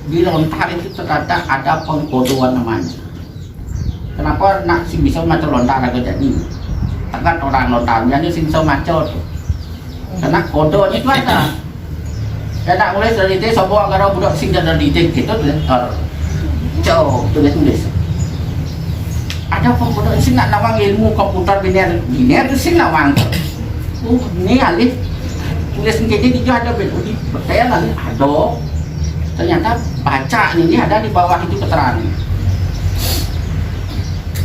di lontar itu ternyata ada pengkodoan namanya kenapa nak sih bisa maco lontar agak jadi karena orang lontarnya ini sih bisa maco tuh karena kodonya itu ada dan nak mulai dari itu sebuah agar budak sing dan dari itu gitu jauh tulis ada komputer sih nak nawang ilmu komputer biner itu sih nawang ini alih tulis begini dia ada beli saya lagi ada ternyata baca ini ada di bawah itu keterangan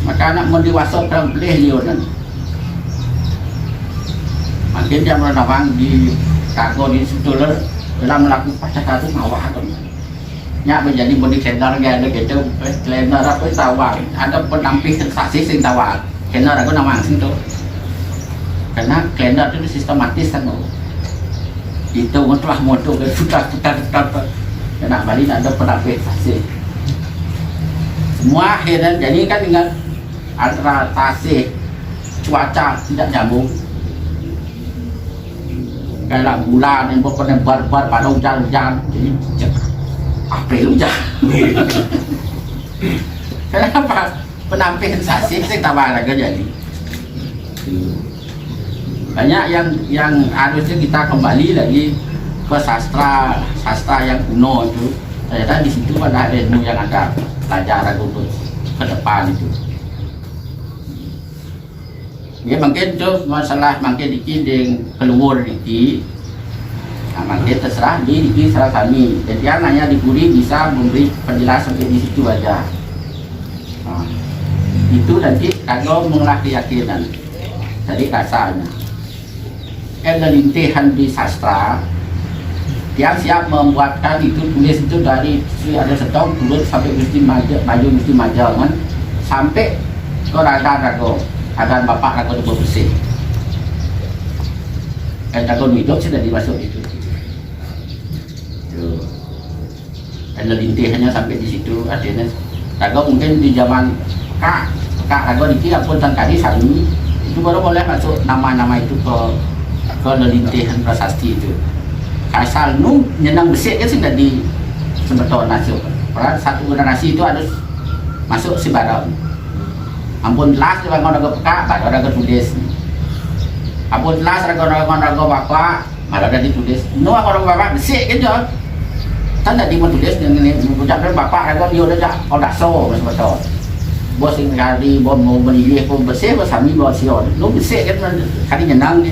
maka anak mau dewasa dalam beli liuran makin dia menawang di kargo di situ dalam melakukan pasca itu mawah nya menjadi body cleaner ada gitu cleaner apa tawar ada penampil sensasi sing tawar cleaner aku nama asing tuh karena cleaner itu sistematis kan itu telah motor sudah kena balik ada penampil sensasi semua akhirnya jadi kan tinggal antara tasik cuaca tidak nyambung kayak bulan yang pokoknya barbar pada hujan-hujan jadi apa hujan kenapa penampilan sasi saya tambah lagi jadi banyak yang harusnya kita kembali lagi ke sastra yang kuno itu ternyata di situ ada ilmu yang ada pelajaran untuk ke depan itu ya mungkin tuh masalah mungkin dikit keluar dikit nah, dia terserah di serah kami jadi yang hanya diberi bisa memberi penjelasan di situ aja nah, itu nanti kalau mengolah keyakinan jadi kasarnya kelintihan di sastra yang siap membuatkan itu tulis itu dari ada setong turun sampai mesti maju mesti majangan sampai ke raga agar bapak raga itu bersih raga hidup sudah dimasuk itu dan intinya sampai di situ artinya raga mungkin di zaman kak raga dikira pun tangkadi sami itu baru boleh masuk nama-nama itu ke lelintihan prasasti itu asal nu nyenang besi kan sudah di sebetulnya masuk padahal satu generasi itu harus masuk si barang ampun las di bangkong raga peka baru raga tulis ampun las raga bapak malah ada ditulis nu orang bapak besi kan tanda di menulis dengan ini mengucapkan bapak raga dia udah so betul bos yang kali bom mau beli pun bersih bersami bos sion lu bersih kan kali nyenang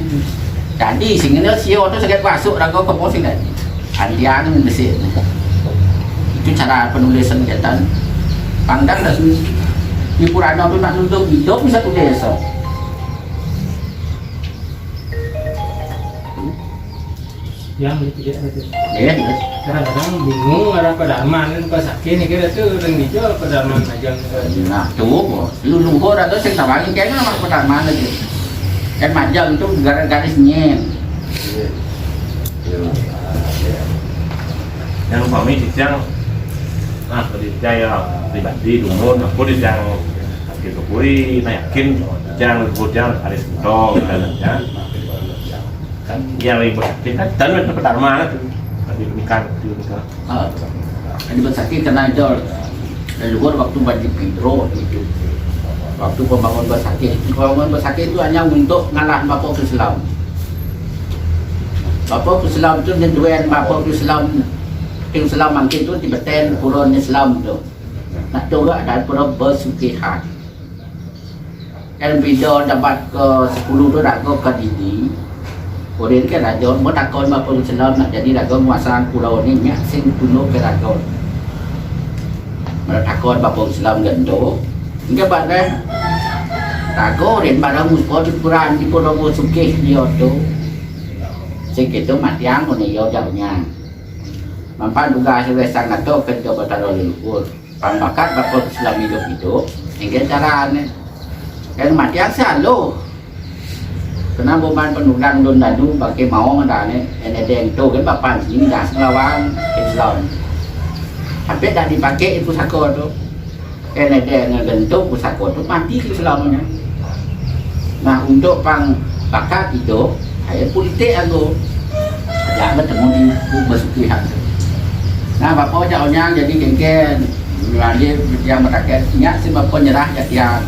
Jadi sehingga sio tu sakit masuk ragu ke pos ini. Andian mendesik. Itu cara penulisan kita. Pandang dah di Purana tu nak nuntut hidup bisa tulis. Yang tidak ada. Ya. Kadang-kadang bingung ada pedarman pas sakit ni kira tu orang dijual pedarman aja. Nah, tu luhur atau sing tawangi kayaknya mak pertama lagi. Kan majang tu garis nyen. Yang umpamanya dijang dijang pribadi dumun aku dijang gitu kui yakin dijang kemudian hari Sabtu dan ya kan yang ribet kan dan pertama itu diberikan Ini bersakit kena jol. Dan luhur waktu bagi Pedro itu. Waktu pembangun bersakit. Pembangun bersakit itu hanya untuk ngalah Bapak Islam. Bapak Islam itu nyeduan Bapak Islam. Islam mungkin itu Tibetan Purun Islam tu. Nak coba dan pura bersukihan. Dan video dapat ke 10 tu dah ke Didi. Kemudian ke raja, mau takon Bapak Islam nak jadi raja menguasai pulau ni nyak sing tunduk ke raja. Mau takon Bapak Islam gendo. Hingga pada raja rin pada muspor di Quran di pulau Sukih dia tu. Sing itu matiang pun dia jauhnya. Mampan juga hasil sangat tu kerja bertaruh leluhur. Pambakat Bapak Islam hidup hingga caranya. Kan matiang selalu. Kenapa bukan penulang don dadu pakai mau ada ni, deng tu kan bapak sini dah selawang Islam. Tapi dah dipakai itu pusaka tu, deng gentuk pusaka tu mati Islamnya. Nah untuk pang bakat itu, ayat politik aku, jangan bertemu di bersukihan tu. Nah bapak jauhnya jadi genggen, dia yang merakyat ingat si bapak nyerah jatian.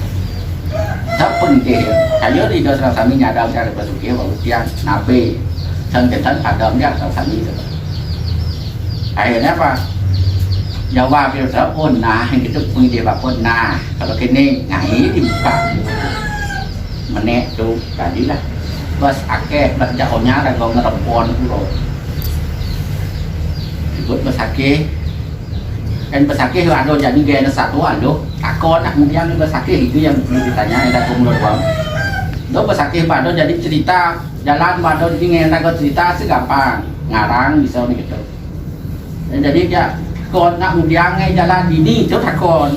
Tak penting. Kalau di dalam kami ada cara bersuki, kemudian nabi, tentang ada dia dalam kami itu. Akhirnya apa? Jawab dia pun nah, yang kita punya dia pun nah. Kalau kini ngai dibuka, menek tu tadilah. Bas akeh, bas jauhnya ada kau ngerempon pulau. Ikut bersakit. Dan bersakit ada jadi gaya satu ada. Takon nak kemudian bersakit itu yang ditanya ada kumulur bang. Do bersakit pada jadi cerita jalan pada jadi ngena cerita segampang ngarang bisa begitu. Dan jadi dia kon nak kemudian jalan ini tu takon.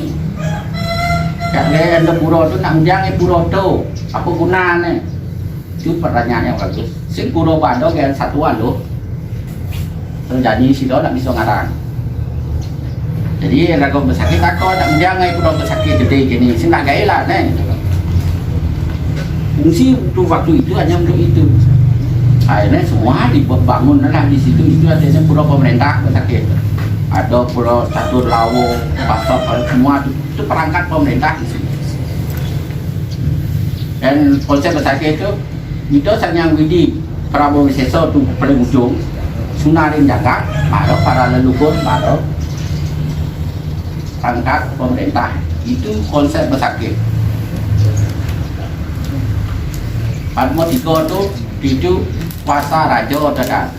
Kalau ada pura tu nak kemudian pura tu apa gunanya? Itu pertanyaan yang bagus. Si pura pada gaya satuan loh. Terjadi si do nak bisa ngarang. Jadi lagu bersakit takut nak menjangai pun bersakit gede gini, sih nak gaya lah nih. Fungsi untuk waktu itu hanya untuk itu. Akhirnya semua dibangun lah di situ itu adanya pulau pemerintah bersakit. Ada pulau catur lawo, pasok semua itu perangkat pemerintah di sini. Dan konsep bersakit itu hanya Widi Prabowo Wiseso itu paling ujung. Sunarin jaga, baru para leluhur baru angkat pemerintah itu konsep bersakit. Padmo tiga itu kuasa raja tekan.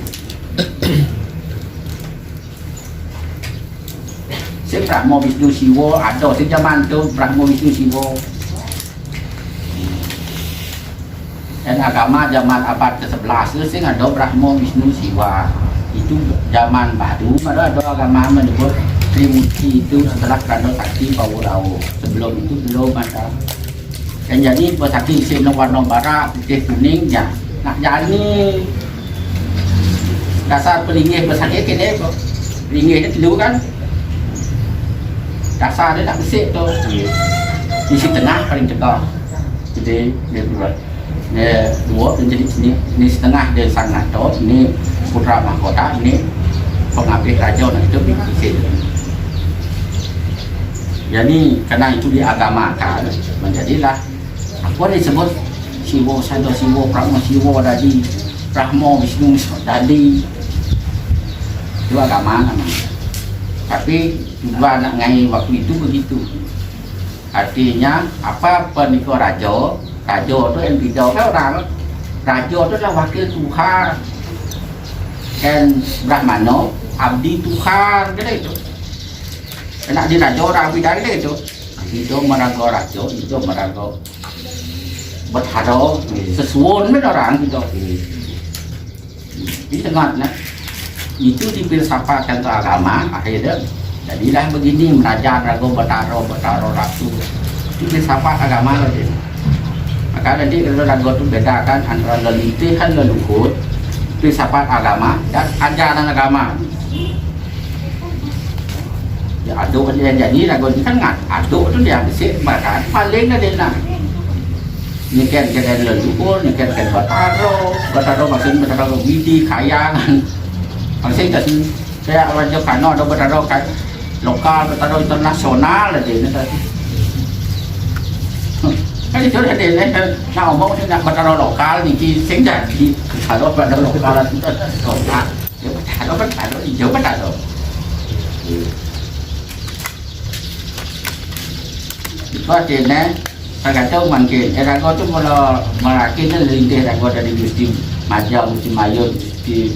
Si Brahmo Wisnu Siwo ada si zaman tu Brahmo Wisnu Siwo. Dan agama zaman abad ke-11 sih ada Brahmo Wisnu Siwa. Itu zaman baru, baru ada agama menyebut Trimurti itu setelah Kando Sakti Pawurawo. Sebelum itu belum ada. Dan jadi bersakti sini warna barat, putih kuning ya. Nak jadi dasar pelingih bersakti kini kok. Pelingih itu dulu kan. Dasar dia tak besar tu. Di sisi tengah paling tegak. Jadi dia buat. Dia dua dan jadi ini setengah dia sangat tu. Ini putra mahkota, ini pengabdi raja nak itu di sini. Jadi karena itu diagamakan menjadilah apa disebut Siwo Sado Siwo Brahmo Siwo Dadi Brahmo Wisnu Dadi itu agama namanya. Tapi juga nak ngai waktu itu begitu. Artinya apa penikah raja itu yang tidak orang Raja itu adalah wakil Tuhan. Dan Brahmana abdi Tuhan gitu. Enak di raja orang bidang itu. Itu merago raja, itu merago berharo sesuun med orang gitu. Di tengahnya itu di filsafat dan agama akhirnya jadilah begini meraja rago bertaro ratu. Itu filsafat agama gitu. Maka nanti kalau rago itu bedakan antara lelitih dan leluhur, filsafat agama dan ajaran agama. Ya aduk dia jadi ragu ni kan ngat aduk tu dia bisik bahkan paling ada nak ni kan leluhur ni kan bertaro maksud bertaro bidi kayangan maksud tak saya raja kano ada bertaro kan lokal bertaro internasional ada ni tadi kan itu ada ni nak omong tu nak bertaro lokal ni ki sing jadi kalau bertaro lokal itu lokal dia bertaro hijau bertaro có tiền đấy, phải cả châu bằng tiền, era có chút mà cái nó linh tiền là có dari Gusti Majah, Gusti Mayor, Gusti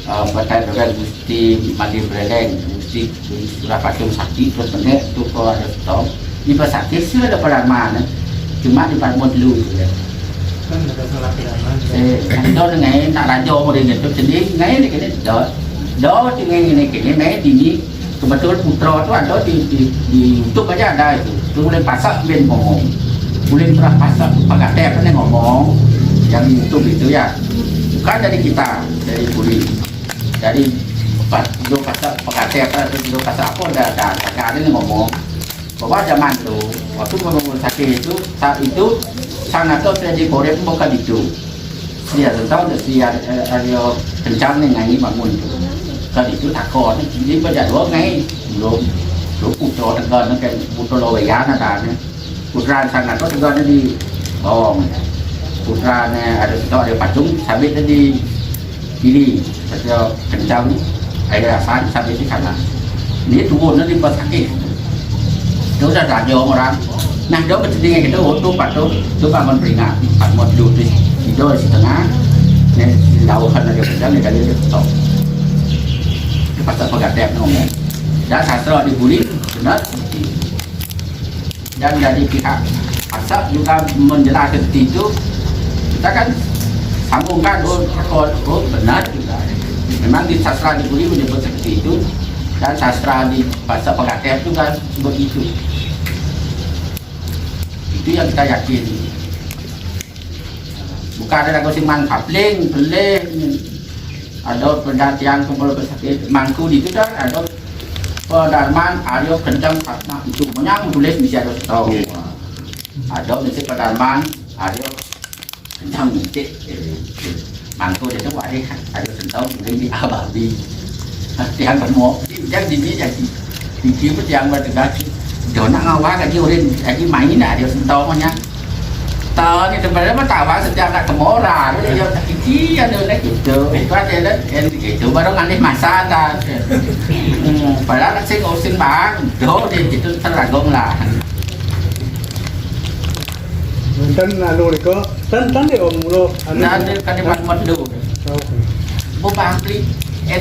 Batai Bergen, Gusti Madi Bergen, Gusti Surapacung Sakti, terus benar tu kalau ada stop. Di Pasakti sih ada Pradharma, cuma di Padmon dulu. Kan ada salah pidana. Đó là ngày nak raja mau dia tu sendiri, ngày ni kena đó tu ngày ni kena mai di ni kebetulan putra tu ada di YouTube aja ada itu. Tu boleh pasak ben ngomong, boleh pernah pasak pakai tap kan ngomong yang YouTube itu ya, bukan dari kita, dari Puri, dari do pasak pakai tap atau do pasak apa ada ini ngomong bahwa zaman tu waktu ngomong sakit itu saat itu sangat tu terjadi korek bukan itu, dia tahu dia ada kencang ni ngai bangun tu, kan itu takor ni jadi pada 2 ngai belum putra tegar nó cái putra lo về giá nó ta này putra sang là có tegar nó đi putra này ada ada patung sabit nó đi kiri ada kencang ada san sabit di sana ini turun nó đi pas sakit itu dah raja orang nah dia bersedia kita tu patung peringati patmon dulu di setengah nih lauhan ada pedang dari dia stop pasal pegadaian ngomong dan sastra dibuli benar dan dari pihak asap juga menjelaskan itu kita kan sambungkan benar juga memang di sastra dibuli menyebut seperti itu dan sastra di bahasa pegadaian juga begitu itu yang kita yakin bukan ada gosiman kapling peleh ada pendakian kumpul pesakit mangku di itu dah ada Pradharma Aryo Kencang Fatma itu menyang tulis bisa ada tahu ada mesti Pradharma Aryo Kencang mesti mangku dia tu ada ada tahu mungkin di ababi yang semua yang di ni di kiri yang berdekat jangan ngawak aja orang aja main ada tahu mana tao ni sebenarnya mah tahu setiap nak kemora dia kiki ada nak gitu itu aja dah gitu baru nganih masa dah padahal nak sing osin bang do dia itu teragong lah dan lalu itu dan dia omlo nanti kan dia buat dulu bukan beli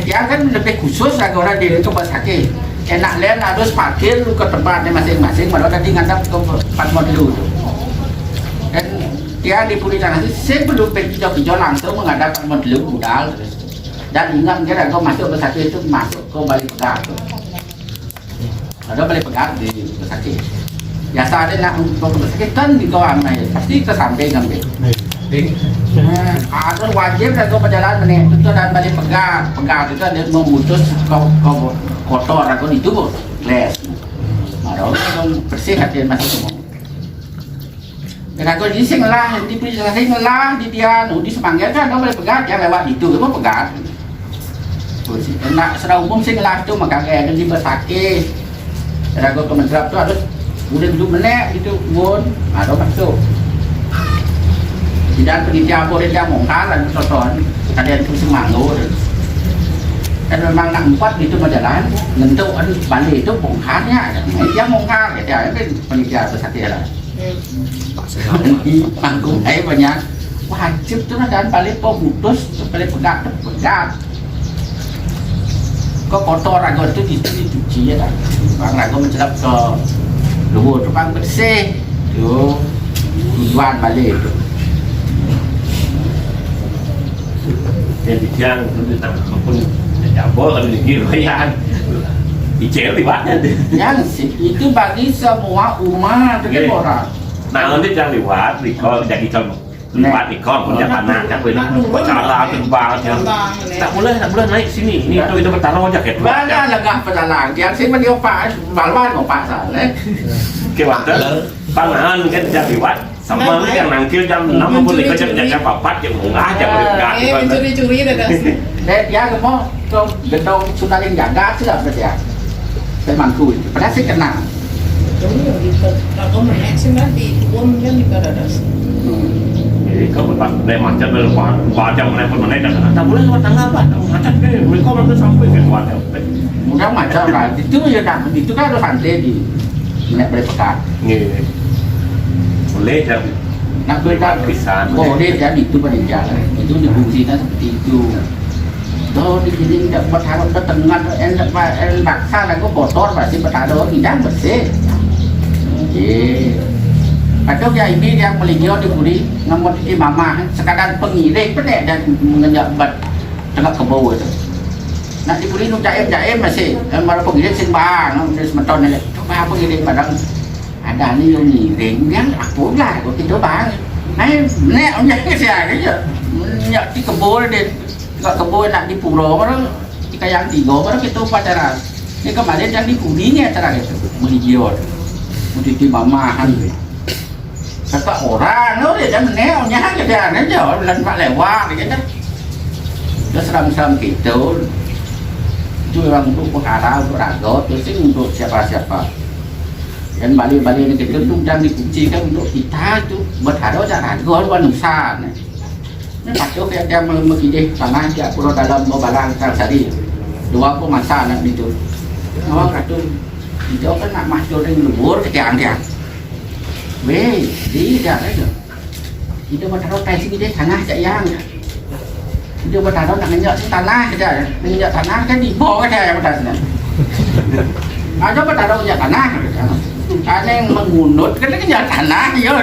dia kan lebih khusus lah orang dia itu pas sakit enak lain harus parkir lu ke tempatnya masing-masing malah tadi ngadap ke tempat dulu dan dia di Puri Tanah itu sebelum hijau-hijau langsung menghadap model budal dan ingat dia kalau masuk ke sakit itu masuk ke balik pegang ada balik pegang di sakit biasa ada nak ke sakit kan di kawan mai pasti ke samping ngambil ada wajib kalau perjalanan ini itu dan balik pegang itu dia memutus kau kotor atau itu les ada bersih hati masih semua dengan kondisi ngelah, di pilih ngelah di dia, di Semanggi kan ada boleh pegat, yang lewat itu kan pegat. Nak secara umum sih ngelah itu maka kayak di Besaki, ada kau kementerian tu harus udah duduk menek itu pun ada masuk. Tidak penelitian boleh dia mongkar dan sosokan, ada yang tu Semanggu. Dan memang nak 4 itu berjalan, ngentuk balik itu bongkarnya, dia mongkar, dia kan penelitian Besaki lah. Manggung banyak wajib tu dan balik putus balik pegat kok kotor ragu itu dicuci ya kan bang ragu mencelap ke luar bang bersih tu tujuan balik tu jadi yang itu tak pun jabol kalau dikirakan dicel liwatnya yang itu bagi semua umat Oke. orang nah nanti jangan liwat di kol jadi contoh liwat di kol punya tanah kan cara terbang tak boleh naik sini ini itu bertaruh aja kayak banyak legah pedalang yang sih mendio pak balwan mau pasal kayak waktu panahan kan jangan liwat sama yang nangkil jam 6 boleh kerja jam 4 yang mau ngajak boleh enggak mencuri-curi dah dah. dia mau ke gedung saling jaga sudah berarti ya memang kuy padahal sih kenal Kalau menaik sih di kebun kan juga ada. jadi kau berpas dari macam baca mana pun mana dah tak boleh lewat tangga apa macam ni mereka mereka sampai ke luar mudah macam lah itu ya kan itu kan harus handle di nak boleh pekat ni boleh jam nak berikan pisan boleh jadi itu berjalan itu difungsikan seperti itu Đó đi thì đi được bắt hàng bắt tầng ngăn em bạc xa là có bỏ tốt và xin bắt hàng đó thì đáng bật xế Atau dia ini yang beliau diberi namun di mama sekadar pengiring pendek dan mengejabat tengah kebawah itu. Nak diberi nu jaim masih malah pengiring sing bang dari semeton ni. Coba pengiring padang ada ni yang ngiring yang aku lah kau kita bang. Nek ông nhắc cái gì cái nhận di kebun deh nggak kebun nak di puro orang di kayang tigo orang kita pacaran ini kemarin yang di kudinya acara itu beliau di mamahan kata orang nó để cho mình né ông nhá cái đàn nó giờ lần vạ lẻ qua thì cái đó nó seram gitu itu orang untuk pengharap untuk ragot terus untuk siapa dan Bali ini kita jangan dikuncikan untuk kita itu berharap jangan ragot bukan nusa ini pakai kayak dia mengideh tanah dia pulau dalam balang sari dua masa nak itu awak kata itu kan nak masuk dengan lubur kegiatan dia Weh, dia ada. Itu bertaruh kayak sini deh tanah cak yang. Itu bertaruh nak ngenyok si tanah aja, ngenyok tanah kan di bawah aja yang bertaruh. Ada bertaruh ngenyok tanah. Ada yang mengunut kan ngenyok tanah ya.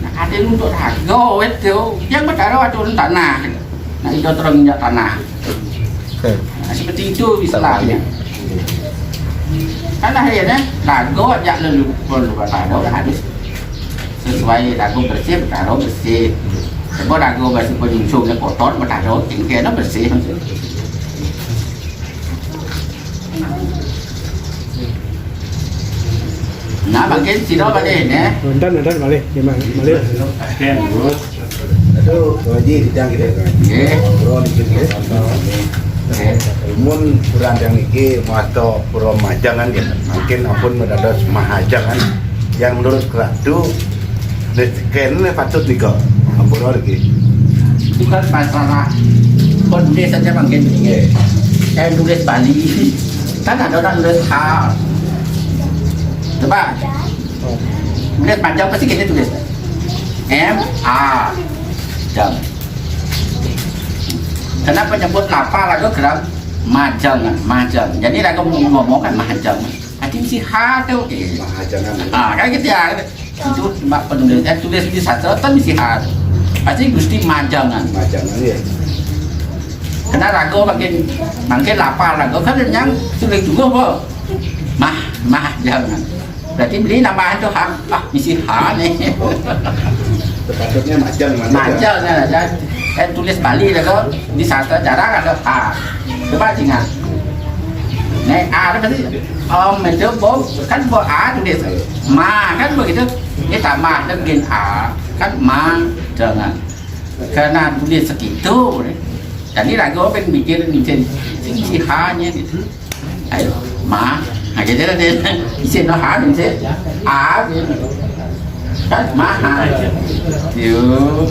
Nah, ada yang untuk rago itu, yang bertaruh itu tanah. Nah itu terus ngenyok tanah. Nah, seperti itu istilahnya. Karena akhirnya rago jak leluhur bertaruh habis. Sesuai ragu bersih, bertaruh bersih. Sebab ragu bersih penjungsungnya kotor, bertaruh tinggi nó bersih. Nah, makin sino balik ni. Nonton balik, gimana balik? Ken bro. Itu gaji sidang kita kan. Okey. Ngobrol di sini. Mun berandang iki mato pro majangan ya. Mungkin ampun mendadak mahajangan yang menurut keratu Ken patut nih kok, ampun lagi. Bukan masalah penulis saja makin begini. Saya tulis Bali, kan ada orang tulis H. Coba, tulis panjang pasti kita tulis M A jam. Kenapa nyebut lapa lagu kerang majang. Jadi lagu ngomong kan majang. Hati si H tu. Mahajangan. Kan gitu ya. Itu mak penulis tulis di sastra kan mesti harus pasti gusti majangan Ya. karena ragu makin lapar ragu kan yang sulit juga kok mah jangan berarti beli nama itu mesti nih Sepatutnya majang majangan aja tulis Bali ragu di sastra jarang ada coba ingat nek A itu berarti itu kan A tulis ma kan begitu kita ma dan bikin A kan ma jangan karena tulis segitu jadi ragu pengen bikin si H nya gitu ayo ma jadi dia isi no H nih A gitu kan ma yuk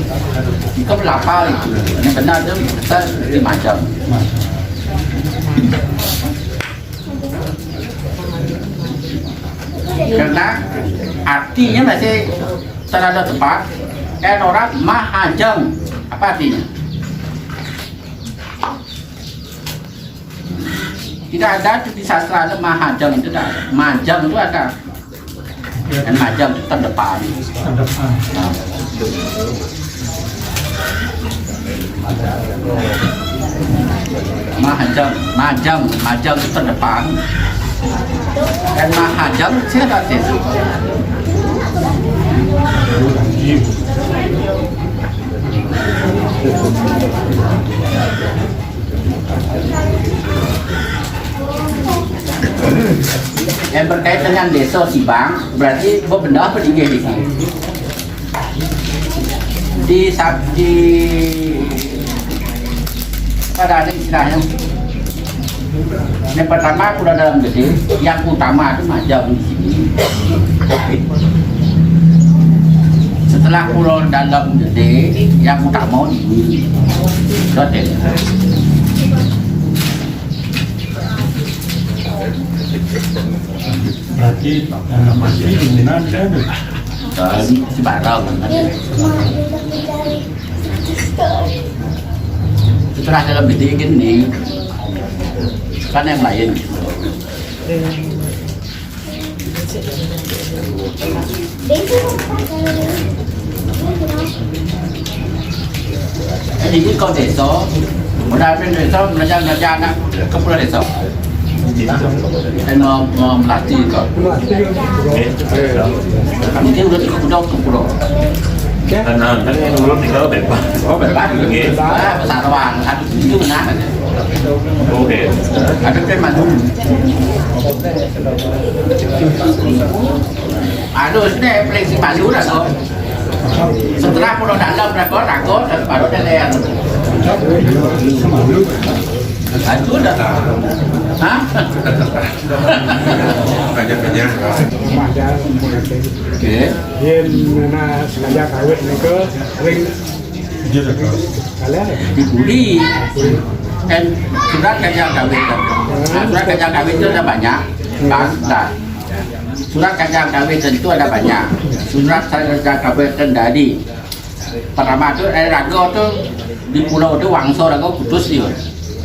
itu berapa itu ini benar itu kita macam karena artinya masih terada tepat Kan orang mahajeng. Apa artinya? Tidak ada di sastra ada mahajeng itu tidak ada. Majeng itu ada. Dan majeng itu terdepan. Terdepan. Nah. Majeng itu terdepan. Dan mahajeng siapa sih? Yang berkait dengan desa Sibang berarti benda apa di sini? Di pada ada istilahnya. Yang pertama udah dalam gede, yang utama itu majang di sini. Setelah pulau dalam gede, yang utama di sini. Soalnya. Berarti masih dominan kan? Si Barau kan. Setelah dalam gede gini, kan yang lain. Jadi ini kau desa, udahเป็นdesa belajar nak ke pulau desa. Dan melatih kau. Mungkin udah ke pulau. Karena kan yang belum tinggal bebas. Oh bebas. Besar ruang satu itu benar. Oke. Ada kan Bandung. Aduh, ini fleksi Bali udah kok. Setelah pulau dalam ragot dan baru delean. Itu udah. Hah? Banyak-banyak. Oke. Dia mana sengaja kawin mereka ring kalian Dibuli. Dan surat kerja kawin. Nah, surat kerja kawin itu ada banyak. Nah, surat kerja kawin itu ada banyak. Surat kerja kawin dari pertama itu rago tuh di pulau itu wangso rago putus dia.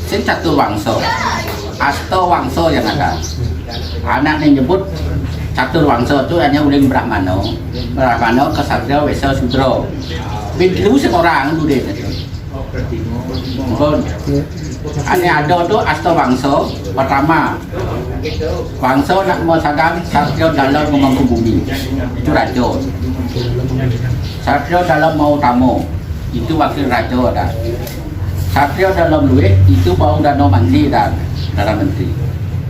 Sen satu wangso, asto wangso yang ada. Anak yang nyebut satu wangso itu hanya uling Brahmano kesatria Wesa Sudro. Bintu seorang dulu deh. Mohon. Ane ada tuh asto wangso pertama. Wangso nak mau sadang satrio dalam memangku bumi. Itu raja. Satrio dalam mau tamu. Itu wakil raja ada. Satrio dalam luwih itu bau danau mandi dan Perdana Menteri.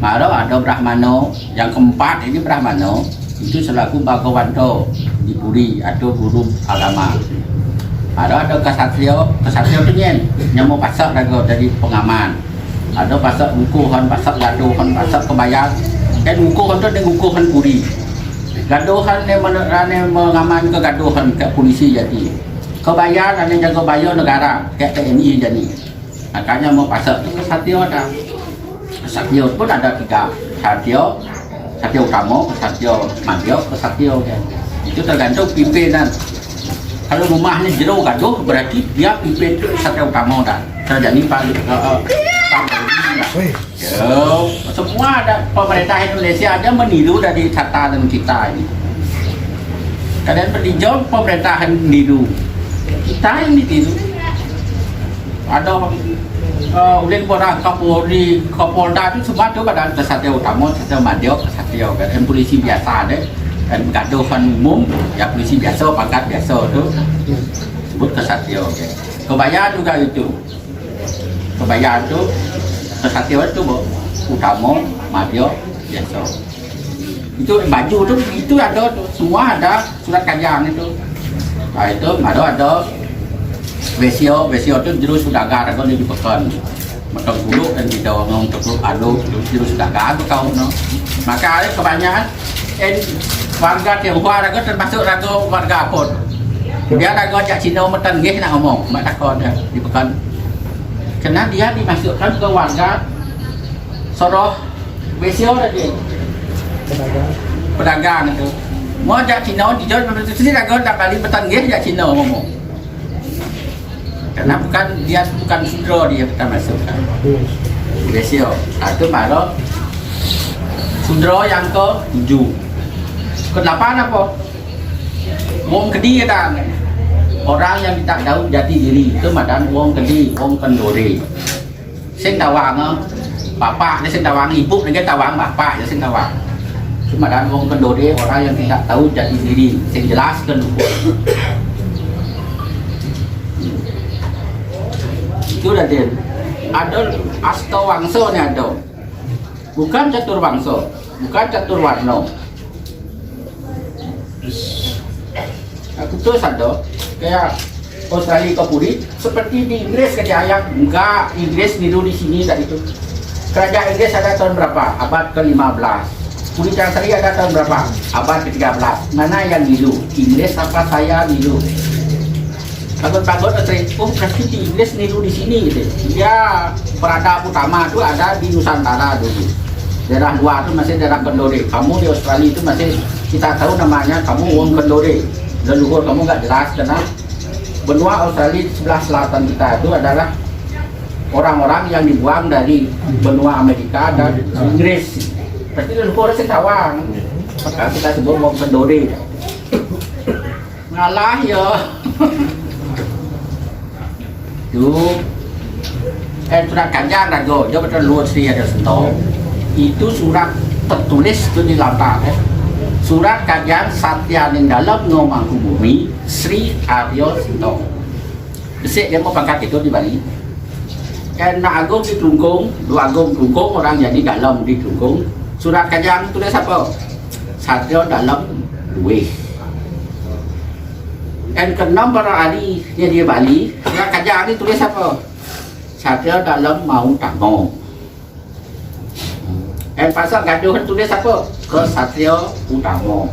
Malah ada Brahmano yang keempat ini Brahmano itu selaku Bhagawanto di Puri atau guru agama. Ada kesatrio itu yang mau pasak raga dari pengaman. Ada pasak ngukuhan, pasak gaduhan, pasak kebayang. Kan ngukuhan itu dengan ngukuhan Puri. Gaduhan yang mengaman kegaduhan ke polisi jadi. Kebayar dan yang jaga bayar negara kayak TNI jadi. Makanya mau pasal itu kesatrio ada. Kesatrio pun ada tiga. Kesatrio utama, kesatrio madya, kesatrio. Itu tergantung pimpinan. Kalau rumahnya jero gaduh berarti dia pimpin itu kesatrio utama dah. Terjadi paling semua ada pemerintah Indonesia ada meniru dari catatan kita ini. Kalian peninjau pemerintahan meniru. Kita yang ditiru. Ada ulen orang Kapolda itu semua itu pada kesatria utama, kesatria madya, kesatria dan polisi biasa deh. Dan gaduhan umum, ya polisi biasa, pangkat biasa itu sebut kesatria. Kebaya juga itu. Kebaya itu kesatria itu utama, madya, biasa. Itu baju itu ada semua ada surat kajang itu. Nah itu ada Besio itu jurus sudagar atau di pekan matang bulu dan di dalam untuk adu jurus sudagar itu kau no. Maka ada kebanyakan warga Tionghoa raga termasuk raga warga Apon. Dia raga jak Cina metan gih nak ngomong mak takon dia di pekan. Karena dia dimasukkan ke warga Soroh Besio tadi pedagang itu. Mau jak Cina dijual sini ragu tak balik bertanggung jak Cina ngomong. Karena dia bukan sudro dia kita masukkan. Resio. Satu baru sudro yang ke-7. Ke-8 apa? Wong Kedi kadang. Orang yang tak tahu jati diri itu madan wong Kedi, wong Kendori. Sing tawang bapak, dia sing tawang ibu, dia tawang bapak, dia sing tawang. Cuma dan wong Kendori orang yang tidak tahu jati diri, sing jelaskan luhur. Itu Raden. Ada Asta Wangsa ni ada. Bukan catur wangsa, bukan catur warna. Aku terus ada kayak Australia ke Puri seperti di Inggris kejayaan enggak Inggris niru di sini tak itu. Kerajaan Inggris ada tahun berapa? Abad ke-15. Puri Cangsari ada tahun berapa? Abad ke-13. Mana yang niru? Inggris apa saya niru? Pagot-pagot Australia, oh berarti di Inggris niru di sini gitu. Ya peradab utama itu ada di Nusantara dulu. Daerah luar itu masih daerah Kendori. Kamu di Australia itu masih kita tahu namanya kamu wong Kendori. Leluhur kamu nggak jelas karena benua Australia sebelah selatan kita itu adalah orang-orang yang dibuang dari benua Amerika dan Inggris. Berarti leluhur setawang. Maka kita sebut wong Kendori. Ngalah ya. Tuh. Surat Kajar Rago, dia betul luar sih ada sentuh. Itu surat tertulis itu di lantai. Surat kajian Satya ning dalam Ngomangku Bumi Sri Aryo Sinto. Besok dia mau pangkat itu di Bali. Kena agung di Kelungkung, dua agung Kelungkung orang jadi dalam di Kelungkung. Surat kajian tulis apa? Satya dalam Luweh. Dan keenam para ahli di Bali. Surat kajian ini tulis apa? Satya dalam Mau Tak Mau. Pasal gaduh tulis apa? Kesatria Utama.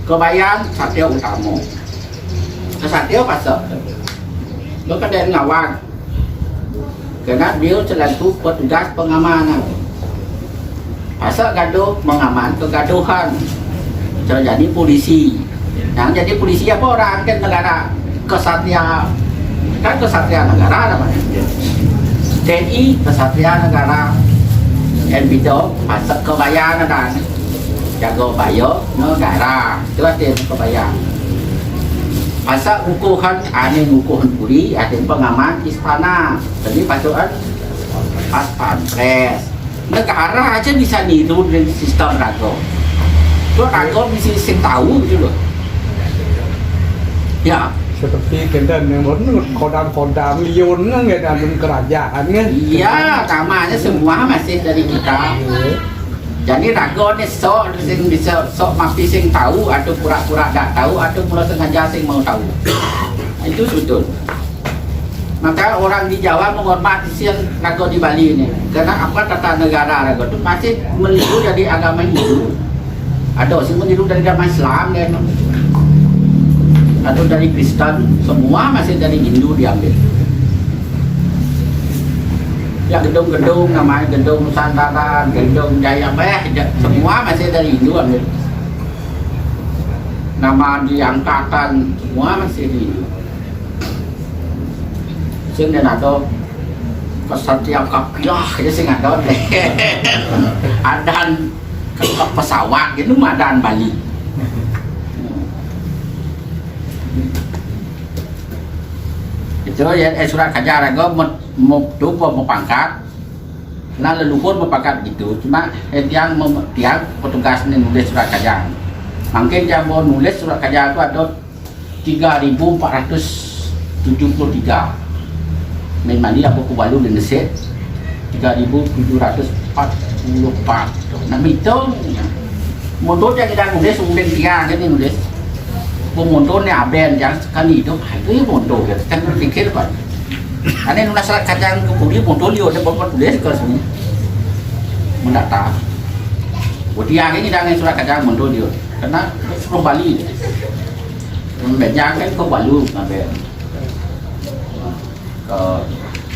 Kebayang Satya Utama. Kesatria pasal. Lo kan dari ngawang. Karena dia selaku petugas pengamanan. Pasal gaduh mengaman kegaduhan. Jadi polisi. Yang jadi polisi apa orang kan negara kesatria. Kan kesatria negara namanya. TNI kesatria negara. Bidang pasal kebayang ada jago bayo negara itu artinya kebayang pasal ukuhan ada ukuhan Puri ada pengaman istana jadi pasukan pas pampres negara aja bisa niru dengan sistem rago itu rago bisa sing tahu gitu loh ya seperti kita menurut kodam-kodam liun kan dalam kerajaan kan iya namanya semua masih dari kita jadi rago ni sok sing bisa sok mapi sing tahu atau pura-pura tak tahu atau mula sengaja sing mau tahu itu betul maka orang di Jawa menghormati siang rago di Bali ini karena apa tata negara rago itu masih meniru dari agama Hindu ada sing meniru dari agama Islam kan atau dari Kristen, semua masih dari Hindu diambil. Ya gedung-gedung namanya gedung Nusantara, gedung Jaya semua masih dari Hindu ambil. Nama diangkatan semua masih di Hindu. Sing dan ada kesatria kapilah, jadi sing ada adan pesawat gitu madan Bali. Itu ya surat kajar agak mau pangkat nah leluhur berpangkat gitu cuma tiang petugas nulis surat kajar mungkin dia mau nulis surat kajar itu ada 3.473 main mandi aku kubalu di Neset 3.744 nah itu mundur yang kita nulis umben tiang ini nulis mundur ni abden yang kan itu itu mundur kan berpikir pak ane nulis surat kacang kemudian mundur dia ada buat tulis ke sini mendata dia ini dengan surat kacang mundur dia karena sebelum Bali banyak kan ke Balu abden ke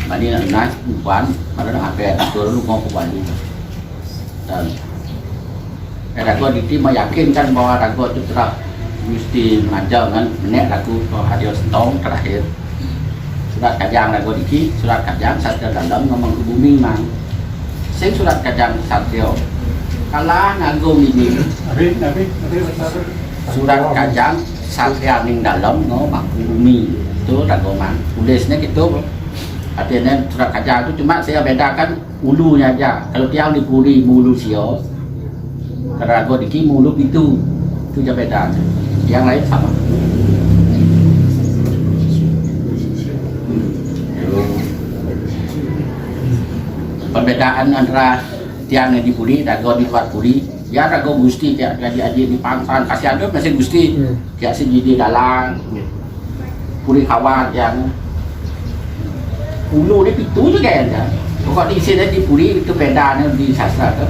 Bali nak bukan mana abden turun lu mau ke Bali dan ragu itu meyakinkan bahwa ragu itu telah Gusti Majang kan menek lagu Hadio Sentong terakhir. Surat Kajang lagu diki, surat Kajang Satya dalam ngomong ke bumi mang. Sing surat Kajang Satya kalah ngagung ini. Surat Kajang Satya ning dalam ngomong ke bumi. Itu lagu mang. Tulisnya gitu. Artinya surat Kajang itu cuma saya bedakan ulunya aja. Kalau tiang di Puri mulu sio. Kalau lagu diki mulu itu aja beda. Yang lain sama. Perbedaan antara tiang yang di Puri, dago di luar Puri, ya dago Gusti tiang gaji di Pangsan, kasih ada masih Gusti, tiang sini di dalang, Puri Kawat yang ulu ni pitu juga ya. Pokok di sini di Puri itu beda di sastra tu.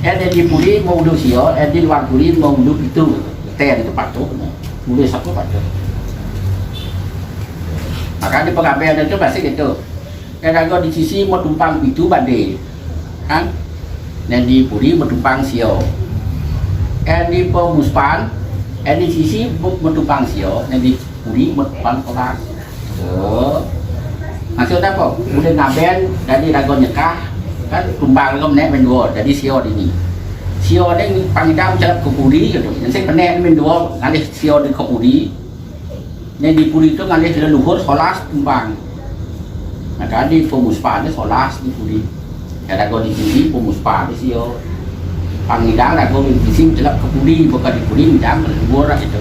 Ada di Puri mau ulu sio, ada di luar Puri mau ulu pitu. Ten itu patut, nulis apa patut. Maka di pengambilan itu pasti gitu. Kalau di sisi mau tumpang itu badai, kan? Dan di Puri mau tumpang sio. Di Pemuspan, di sisi mau tumpang sio, dan di Puri mau tumpang kelas. Maksudnya apa? Udah ngaben dari dagon nyekah, kan tumpang itu menek menjual, jadi sio di ini. Sio ini pangidam celap ke Puri gitu. Yang saya penek menjual ngalih sio di ke Puri. Yang di Puri itu ngalih leluhur solas tumpang. Maka di Pemuspan itu solas di Puri. Ya dagon di sini Pemuspan di sio. Pangidam dagon di sini celap ke Puri, bukan di Puri menjam leluhur gitu.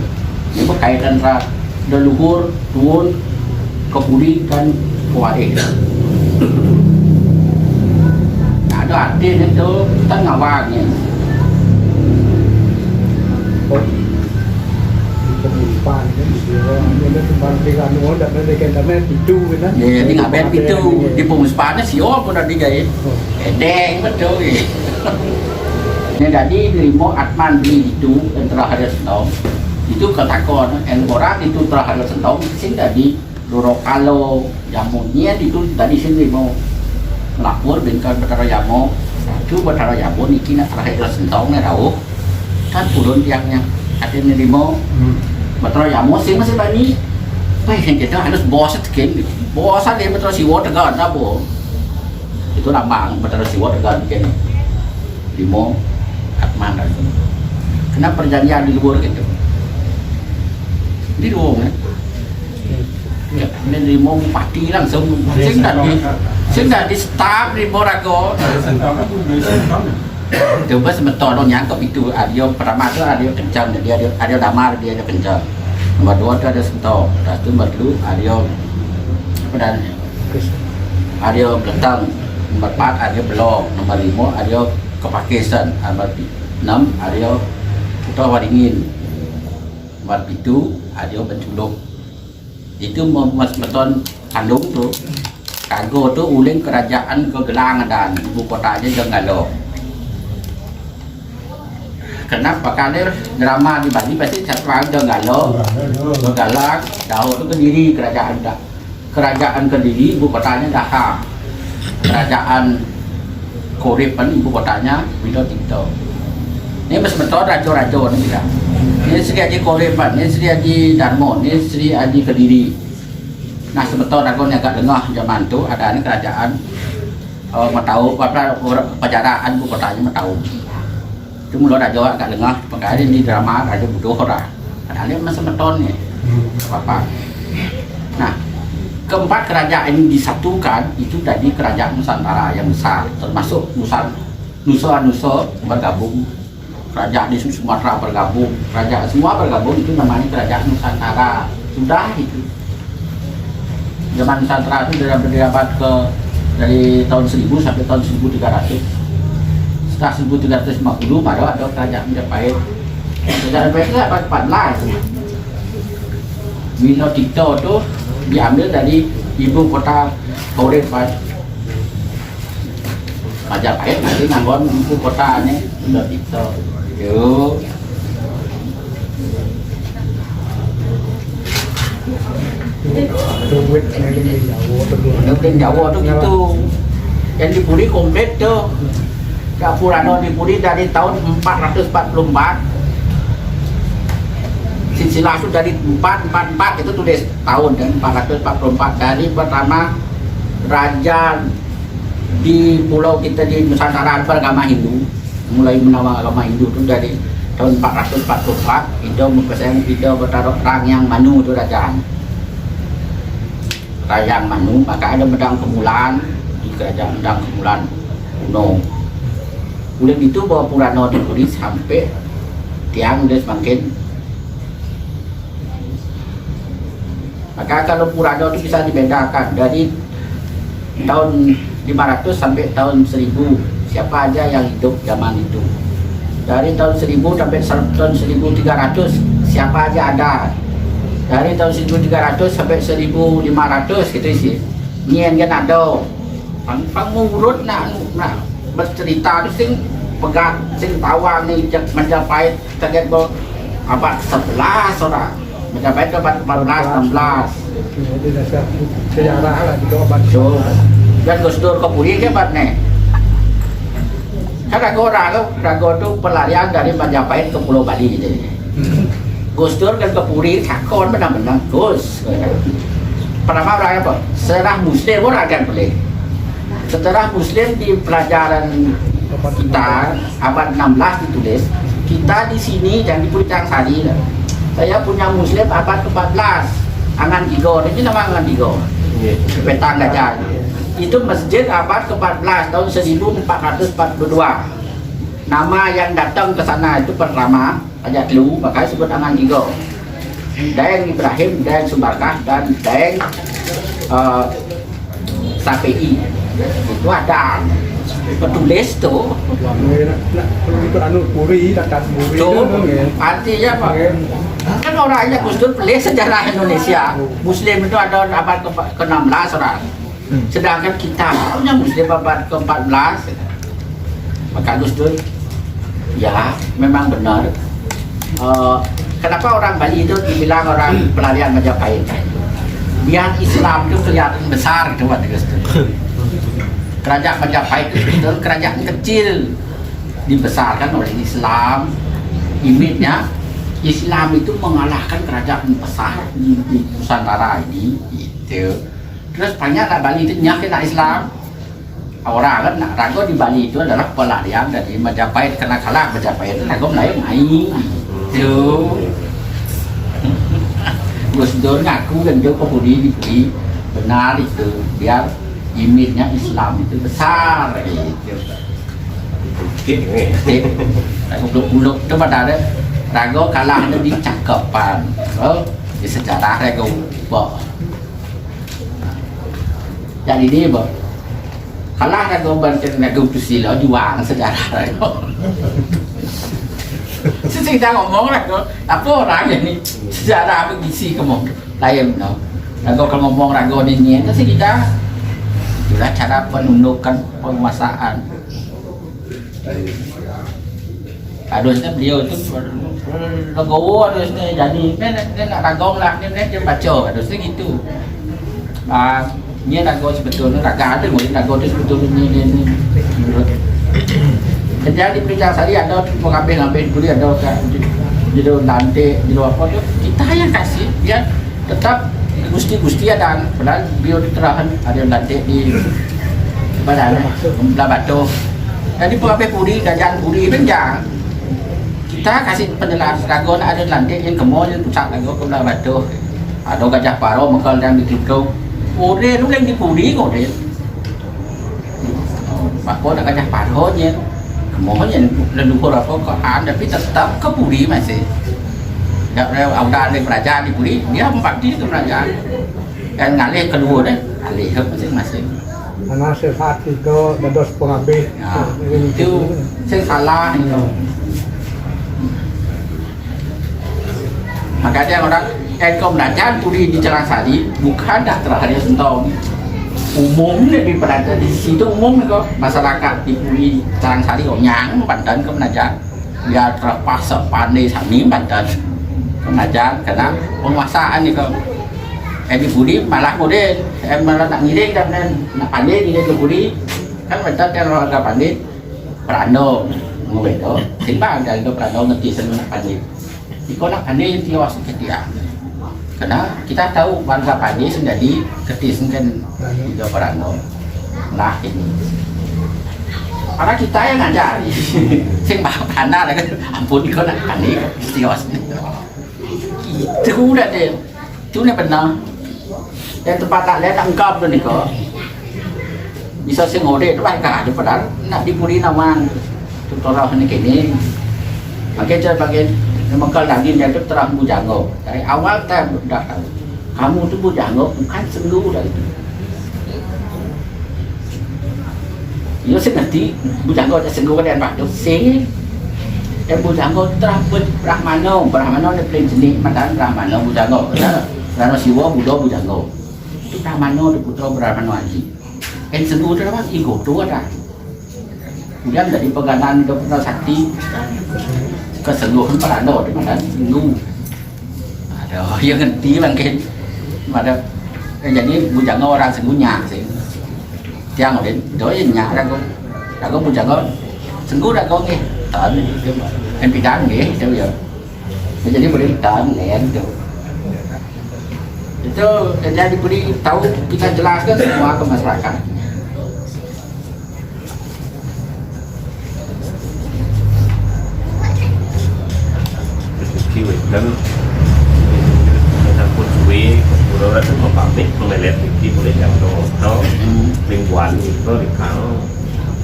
Ini berkaitan antara leluhur turun ke Puri dan kuaih. Ada artinya itu tengah wangnya. Pemuspan kan dia tumpang dengan modal dan dengan pitu kan. Ya di ngaben pitu di Pemuspan sio pun ada gaya. Edeng betul ya. Ini jadi limo Atman beli itu yang terakhir Sentong. Itu ketakon orang itu terakhir Sentong sing dari Loro Kalo jamunya itu tadi sini mau melapor bengkel Betara Jamo. Itu Betara Jamo niki nak terakhir Sentongnya tahu. Kan turun tiangnya katanya limo Betara Jamo sih masih bani. Yang kita harus bos sekian. Bosan dia Betara Siwo tegan apa? Itu lambang Betara Siwo tegan begini. Limo Atman itu. Kenapa perjanjian di luar gitu? Di luar kan? Ya, ini mau mati langsung. Sing di staf di Morago. Coba sebentar dong nyangkep itu. Adio pertama itu adio kencang, dia adio damar, dia adio kencang. Nomor 2 itu ada Sento. Itu nomor 2 adio apa dan adio belentang. Nomor 4 adio belong. Nomor 5 adio kepakesan. Nomor 6 adio kita waringin. Nomor 7 adio penculuk. Itu Mas Beton kandung tuh Kago tuh uling kerajaan ke Gelang dan ibu kotanya Jenggalo. Kenapa? Karena drama di Bali pasti setelah Jenggalo, Galang, Dahulu itu Kediri kerajaan Kediri ibu kotanya Daha. Kerajaan Korepan ibu kotanya Widotinto. Ini Mas Beton rajo-rajo nih tidak. Ini Sri Aji Korepan, ini Sri Aji Darmo, ini Sri Aji Kediri. Nah sebetulnya aku agak dengar zaman itu ada ini kerajaan Matau, pajaraan bu kotanya Matau. Itu mulai raja agak dengar, makanya ini drama raja butuh orang. Padahal ini masih beton nih, apa? Nah keempat kerajaan ini disatukan itu dari kerajaan Nusantara yang besar, termasuk Nusa bergabung. Kerajaan di Sumatera bergabung, kerajaan semua bergabung itu namanya kerajaan Nusantara. Sudah itu. Zaman Nusantara itu dari abad dari tahun 1000 sampai tahun 1300. Setelah 1350 baru ada kerajaan Majapahit. Kerajaan Majapahit itu abad 14. Widotinto itu diambil dari ibu kota Korepan. Majapahit nanti nganggon ibu kotanya Widotinto. Yuk. Yang Jawa tuh gitu. Yang di Puri komplit tuh. Purano di Puri dari tahun 444. silsilah itu dari 444 itu tulis tahun dan 444 dari pertama raja di pulau kita di Nusantara beragama Hindu, mulai menawar agama Hindu itu dari tahun 444 Indo bertaruh Rang Yang Manu itu kerajaan Rayang Manu, maka ada Medang Kemulan di kerajaan Medang Kemulan kuno. Udah itu bawa Purano ditulis sampai tiang udah semakin. Maka kalau Purano itu bisa dibedakan dari tahun 500 sampai tahun 1000, siapa aja yang hidup zaman itu. Dari tahun 1000 sampai tahun 1300, siapa aja ada. Dari tahun 1300 sampai 1500 gitu sih. Nien kan ada. Pengurut nak bercerita itu sing pegang sing tawang nih Majapahit target abad 11 orang. Majapahit ke abad 14 16. Jadi dasar sejarah lah di abad So, dan Gus Dur ke Puri ke abad nih. Kan Rago itu pelarian dari Majapahit ke Pulau Bali gitu. Gus Dur kan ke Puri takon benar-benar Gus. Pertama orang apa? Setelah Muslim pun akan boleh. Setelah Muslim di pelajaran kita abad 16 ditulis, kita di sini dan di Pucang Sari. Saya punya Muslim abad ke-14, Angan Gigo, ini nama Angan Gigo, Petang Gajah. Itu masjid abad ke-14 tahun 1442. Nama yang datang ke sana itu pertama Raja Telu, makanya sebut Angan Gigo. Daeng Ibrahim, Daeng Sumbarkah, dan Daeng Sapei. Itu ada petulis tuh. itu anu Puri, dekat Puri Tuh, artinya apa? Kan orangnya Gus Dur pelik sejarah Indonesia. Muslim itu ada abad ke-16 orang. Sedangkan kita punya Muslim abad ke-14. Maka Gus Dur, ya memang benar. Kenapa orang Bali itu dibilang orang pelarian Majapahit? Biar Islam itu kelihatan besar itu kata Gus Dur. Kerajaan Majapahit itu kerajaan kecil dibesarkan oleh Islam. Image-nya Islam itu mengalahkan kerajaan besar di Nusantara ini gitu. Terus banyak lah Bali itu nyakin Islam. Orang kan Rago di Bali itu adalah pelarian dari Majapahit, karena kalah Majapahit itu Rago mulai main gitu. Gus Dur ngaku kan dia ke Puri benar itu, biar image-nya Islam itu besar gitu. Uluk-uluk itu pada ada Rago kalah di cakapan, di sejarah Rago. Jadi dia kalah Rago bercerita Rago Tusilo juang sejarah Rago. Kita ngomong Rago, apa orang ini sejarah begisi kamu lain no. Rago kalau ngomong Rago ini itu sih kita itulah cara penundukan penguasaan. Harusnya beliau itu legowo, harusnya jadi dia nak ragong lah, dia baca harusnya gitu. Ini rago sebetulnya raga ada mungkin rago itu sebetulnya ini menurut. Jadi di Pucang Sari ada pengambil dulu ada di lantai di luar apa kita yang kasih dia tetap gusti ada, padahal beliau diterahan ada lantai di badan belah batu. Jadi pengambil Puri, kerajaan Puri penjang. Kita kasih penjelas Rago ada lantai yang kemol yang pusat Rago ke belah batu. Ada Gajah Paro mekal yang ditutup. Ode itu yang di Puri ode. Maka ada Gajah Paro nya. Kemol yang leluhur apa Quran tapi tetap ke Puri masih. Ông ta lên kerajaan di Puri, dia membakti ke kerajaan. Dan ngalih kedua deh, alih masing-masing. Karena sesaat itu dados pengambil Itu saya salah itu. Makanya orang kerajaan Puri di Jalan Sari bukan dah terakhir sentong. Umumnya di perada di situ umum kok masyarakat di Puri Jalan Sari kok nyang Banten ke kerajaan. Dia terlepas sepandai sami Banten. Pengajar karena penguasaan ni kau. Di Puri malah kemudian malah nak ngiring dan nak pandai ngiring ke Puri kan macam yang orang pandai Prano, ngomong itu, tiba ada itu Prano ngerti senang pandai. Iko nak pandai tiwas ketiak. Karena kita tahu bangsa pandai sendiri ketis kan juga Parano. Nah ini. Karena kita yang ngajari. Sing bah Parana lah kan. Ampun iko nak pandai tiwas. Itu udah deh. Itu nih benar. Yang tempat tak lihat angkap tu niko. Bisa sing ngode itu mereka ada padahal nak diburi nama tutorial ni kini. Makanya bagian mengkal daging itu terang bujango. Dari awal kita dah tahu. Kamu tu bujango bukan sengguh dah itu. Yo sengerti bujango dah sengguh dan pak tu sih. Dan bujango terang Brahmano ni paling jenis macam Brahmano bujango. Karena Siwa Buddha bujango. Itu Brahmano di putra Brahmano Haji. Kan sengguh tu apa? Ego tu ada. Kemudian dari pegangan ke putra sakti. Kesengguhan Parano di mana sengguh. Ada yang ngerti bangkit. Ada jadi bujango orang sengguhnya sih. Tiang đến đối với nhà đang có bujango sengguh dah có nghe. Tận em bị đá nghĩa sao bây giờ? Jadi boleh tận lén tu. Itu jadi boleh tahu kita jelaskan semua ke masyarakat. Dan thằng quân suy của nó rất có phạm định không phải lẹp thì boleh yang nó liên quan nó được khảo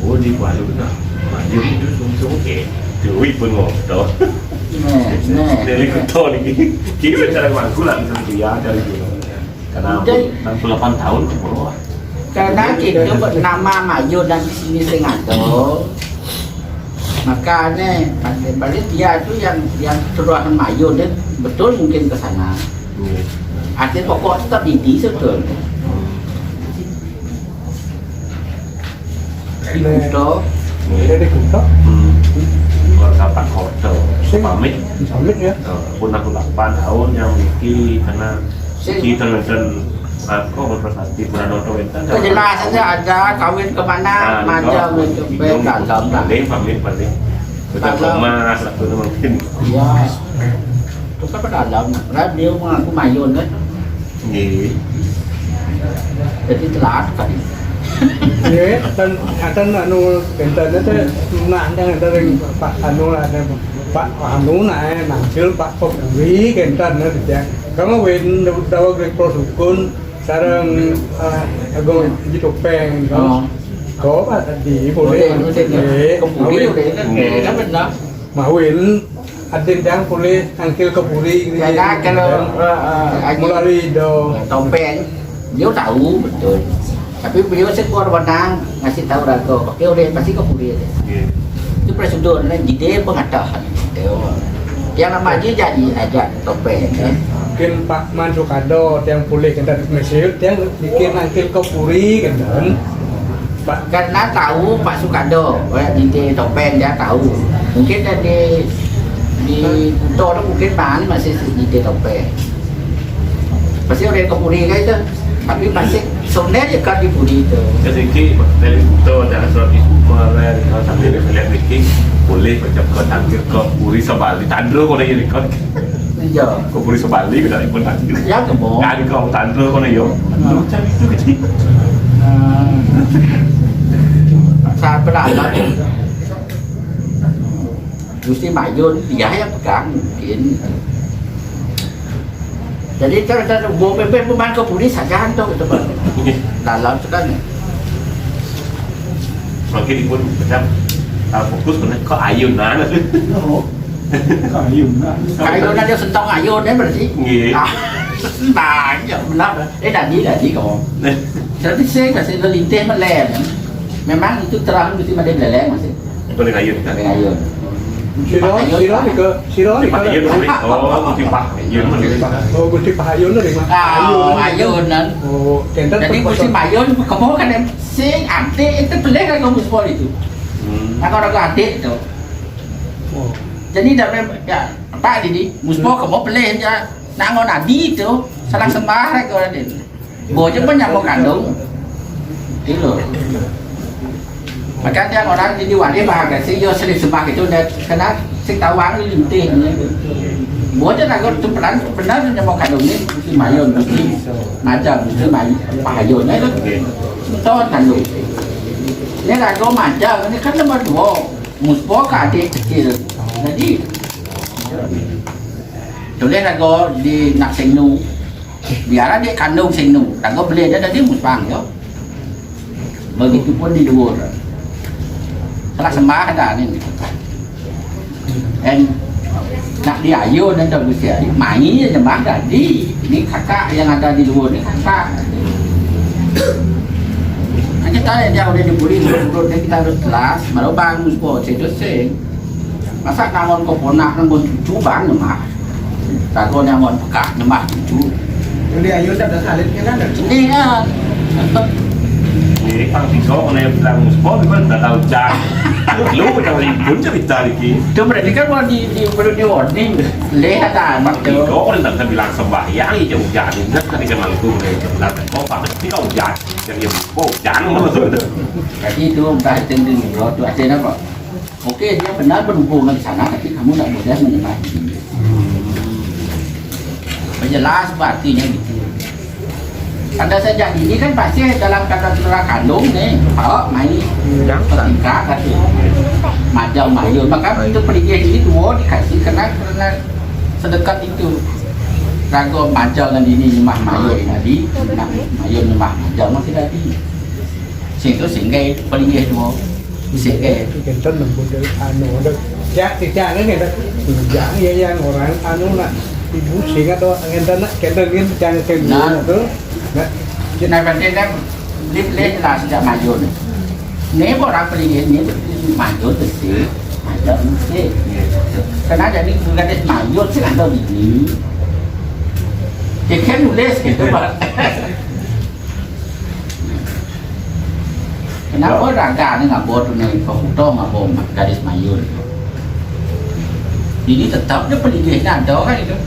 của đi qua luôn đó mà dương xuống kệ từ uy pun ngồi đó dari itu nih kita cara mangkulan sama dia dari itu karena 68 tahun ke bawah Karena kita bernama Mayun dan di sini Sengato. Makanya balik dia itu yang turunan Mayun itu betul mungkin ke sana. Artinya pokok tetap di betul. Itu Dari Kuta. Keluarga Pak Hotel pamit ya. Pun aku 8 tahun yang Miki karena kita nonton aku berprestasi Pranoto itu kejelasannya ada kawin kemana macam itu dalam pamit betul kemas aku mungkin ya itu kan dalam radio mengaku Mayun kan jadi telat kan Iya, dan anu benten itu nak jangan dari Pak Anu lah, Pak Anu nak nampil Pak Kopri benten itu ya. Kamu win dawa grek produkun sarang agung di topeng có Pak tadi boleh Kopri udah kan benar mawin adin yang boleh angkil Kopri karena kalau mulai do topeng dia tahu betul. Tapi beliau sekolah Padang ngasih tahu rago, oke udah pasti kau boleh. Itu prosedur dan jadi pengetahuan. Yang namanya jadi ajak topeng. Mungkin Pak Man Sukado yang boleh kita mesir, yang bikin angkil Kopuri kan. Pak karena tahu Pak Sukado, jadi topeng dia tahu. Mungkin di Kuto mungkin Pak masih jadi topeng. Pasti udah Kopuri kan itu. Tapi masih sebenarnya kan di budi itu. Jadi dari itu ada surat Ismail kalau sampai lihat Ricky boleh macam kau tampil ke Puri Sebali tandro kau ini kan. Iya. Ke Puri Sebali kita ikut tampil. Ya kebo. Ada kau tandro kau ini yo. Macam itu kecil. Saya pernah ada. Gusti Mayun dia yang pegang mungkin. Jadi cara bawa pempek pemain ke Puri saja hantu gitu bang. Dalam sekali. Makin ikut macam fokus pada kau ayunan. Ayunan dia sentong ayun đấy berarti. Banyak benar. Tadi kau. Jadi saya kasih lintas meleleh. Memang itu terang mesti ada meleleh masih. Kau dengan ayun kan? Dengan ayun. Siro ni Pak Ayun oh Gusti Pak Ayun oh Gusti Pak Ayun dari mana? Ayunan. Oh, Jadi Gusti Mayun kamu kan sing antik itu pelih kan kamu sport itu. Nah kalau antik itu. Jadi dalam ya tak ini muspo kamu pelih aja. Nangon adi itu salah sembah kau ada. Bocah pun yang mau kandung. Itu. Makanya orang jadi wali bahagia sih, yo sering sembah itu dan karena sing tawang ini linting. Bố cho Rago tu benar nya mau kandung ni mesti mayun mesti macam mesti mayun itu to kandung. Ni Rago macam ni kan nomor 2 muspo ka adik kecil. Jadi Toleh Rago di nak singnu. Biar dia kandung singnu. Rago beli dia tadi muspang yo. Begitu pun di luar. Salah sembah ada ni. Dan nak diayun dan dah berusia main je bang tadi ni kakak yang ada di luar ni kakak hanya tahu dia udah dibuli menurut dia kita harus kelas baru bang muspo itu sih masa nangon kau ponak nangon cucu bang nemah takut nangon pekak nemah cucu Jadi ayun dah salib kan ada. ini kan Ini pang tiga orang yang bilang sport itu kan dah tahu jar. Lu macam ni pun cerita lagi. itu berarti kan kalau di warning leh ada mak Tiga tu orang tak bilang sembahyang itu ujar ni nak kan dia manggung ni. Bilang kau faham ni kau ujar. Jadi sport jangan betul. jadi itu entah tinggi bro tu aja nak oke dia benar berhubung di sana tapi kamu tak boleh menyembah jelas artinya gitu. Pada sejak ini kan pasti dalam kata saudara kandung nih, kalau main ketika kata majau mayun, maka itu perigi itu dikasih karena sedekat itu. Rago majau dan ini nyemah mayun tadi, mayun nyemah majau masih tadi. Sehingga perigi itu sehingga Kita lembut dari anu ada. Jak tidak ni ada. Yang yang orang anu nak ibu sehingga tu angin nak kita ingin jangan keluar tu. Jadi penting kan lip lah sejak mayun. Nếu orang pergi ini mayun bersih, majau bersih. Karena jadi gadis mayun sih ada di sini. Dia nulis gitu pak. Kenapa raga ni nggak boleh nih foto nggak boleh gadis mayun. Ini tetap dia pergi ada kan itu.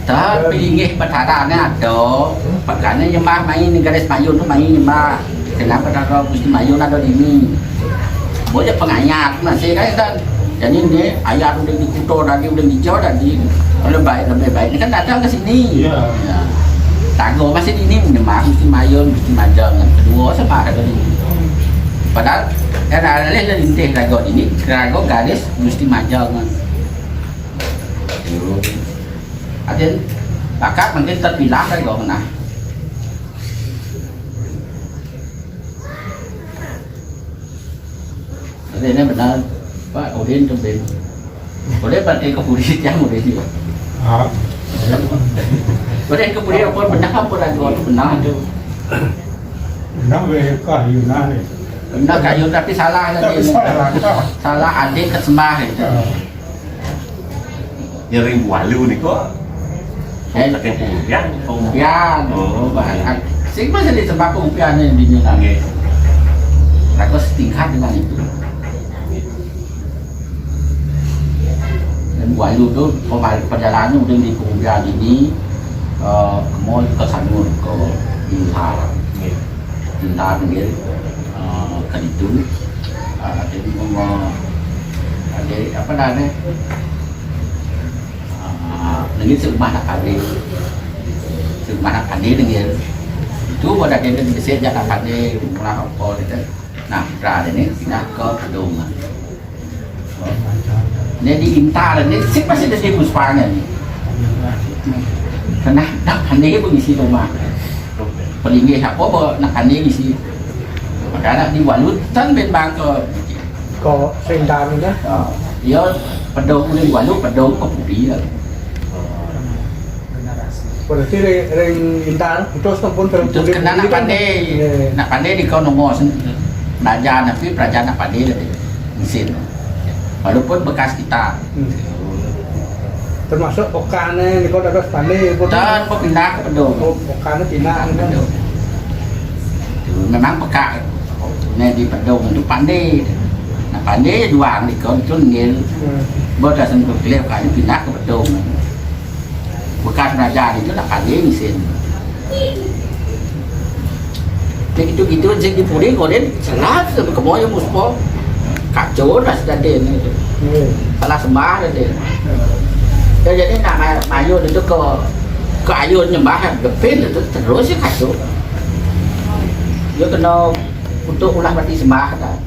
Tak pilih perkaraannya ada, perkara nyembah main garis mayun tu main nyembah. Kenapa kalau mesti mayun ada di sini? Boleh pengayat masih kan? Jadi ni ayat udah dikuto lagi udah dijauh tadi. Lebih baik ni kan datang ke sini. Tago masih di sini nyembah mesti mayun mesti majang. Kedua sama ada di sini. Padahal ada leh lintih rago ini, rago garis mesti majang. Ada bakat mungkin terpilah kan kau kena. Jadi ini benar Pak Odin tu ben. Boleh berarti kebudi yang boleh juga. Boleh kebudi apa benar apa ragu tu benar tu. Nak kayu nak ni. Benar kayu tapi salah tadi. Salah adik kesembah itu. Nyering walu ni kok. Tak yang pembian. Pembian. Oh, bahan. Sing masih disembah pembian yang di Nina. Ragu setingkat dengan itu. Dan walu tu perjalanan udah di pembian ini kemol ke Sanur ke Intar ni ke itu. Jadi ada apa namanya? Dengan rumah nak pandai, rumah nak pandai dengan itu pada dia dengan besar jangan pandai mula apa itu. Nah, berada ni nak ke kedung. Ni di Intar ni sih masih ada di Muspanya ni. Karena nak pandai mengisi rumah. Pelinggi apa nak pandai mengisi. Makanya di Walut tan ben bang ke. Kau sendal ni dah. Dia pedong ni Walut pedong ke Puri lah. Berarti ring intan terus pun Terus kena nak pandai di kau nomor belajar tapi belajar nak pandai lah mesin. Walaupun bekas kita. Termasuk pokan ni kau dah pandai pun. Dan pindah ke pedong. Pokan ni pindah kan. Memang pekak. Ni di pedong itu pandai. Nak pandai juang di kau tu ngil. Boleh sentuh kelip kan pindah ke pedong. Bekas belajar itu nak pandai mesin. Jadi itu sih di Puri kau dia sangat kemoy muspo. Kak kacau dah sedih ni. Salah sembah dah dia. Jadi nak mayun itu ke ayun nyembah gepin itu terus ya kacau. Dia kena untuk ulah mati sembah kan.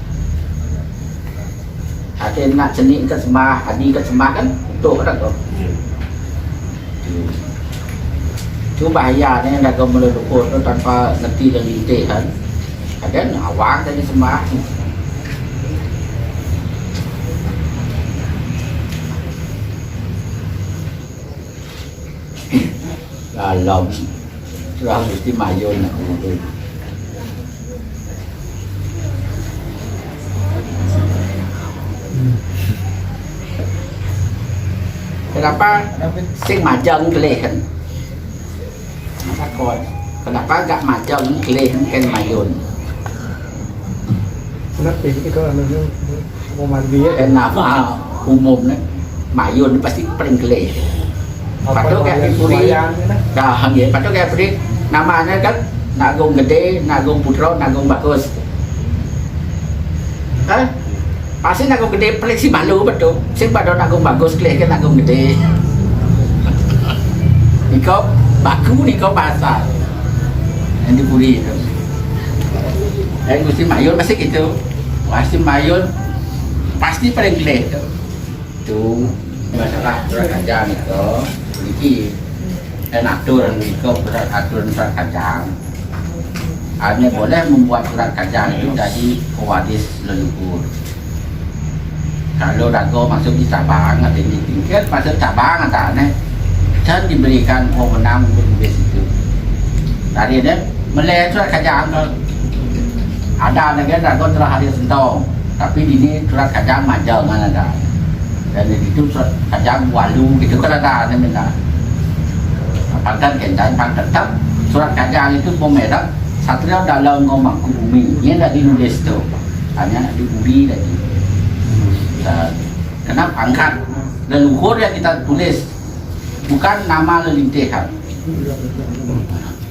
Ada nak jenik ke sembah, adi ke sembah kan untuk kan tu. Cuma bahaya ni nak kau mula dukun tu tanpa ngerti dan lintik kan. Ada awang tadi sembah. Kalau surah mesti mayun nak tu. Kenapa sing majang kelehen? Kenapa gak majang kelehen kan mayun? Kenapa itu mau mandi ya? Nama umum ni mayun pasti paling keleh. Patut kayak puri, dah ya. Patut kayak puri. Namanya kan Nagung Gede, Nagung Putra, Nagung Bagus. Pasti Nagung Gede paling si malu betul. Sing pada Nagung Bagus keleh kan Nagung Gede. Nikau baku nikau bahasa. Yang dipuri itu. Gusti mayun pasti gitu. Pasti mayun pasti paling keleh tu. Masalah surat kajang itu memiliki aturan itu aturan surat kajang. Hanya boleh membuat surat kajang itu jadi pewaris leluhur. Kalau dago masuk di cabang atau di tingkat masuk cabang atau ni, dan diberikan wewenang untuk tulis itu. Tadi ni melihat surat kajang tu ada negara dago telah hadir sentong, tapi ini surat kajang majang ada. Dan itu surat kajang walu gitu kan ada namanya. Pangkat kendan pangkat tetap surat kajang itu pemerah satria dalam ngomong bumi ini dah dinulis tu hanya diubi tadi. Kenapa angkat leluhur yang kita tulis bukan nama lelintihan.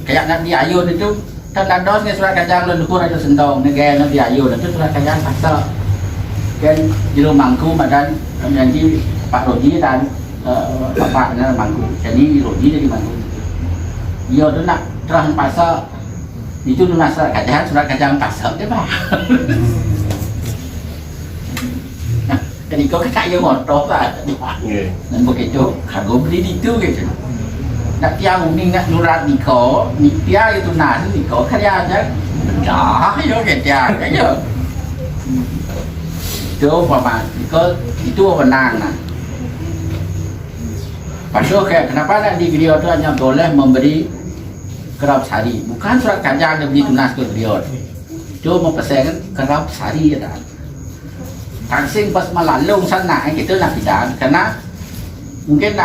Kayak Nabi Ayun itu tanda-tanda surat kajang leluhur ada sendong negara Nabi Ayun itu surat kajang pasal kan di mangku badan menjadi Pak Rodi dan bapaknya mangku. Jadi Rodi jadi mangku. Dia tu nak terang pasal itu lunas surat kajang pasal tu bah. Jadi kau kaya motor lah. Dan begitu kagum beli itu gitu. Nak tiang uning nak nurat niko, nitia itu nasi niko kerja aja. Dah, yo kerja aja. Itu apa? Itu wewenang. Pasal kenapa nak di beliau tu hanya boleh memberi kerap sari, bukan surat kajang yang beli tunas ke beliau. Itu mempersaingkan kerap sari ada. Tangsing pas malalung sana kita nak tidak, karena mungkin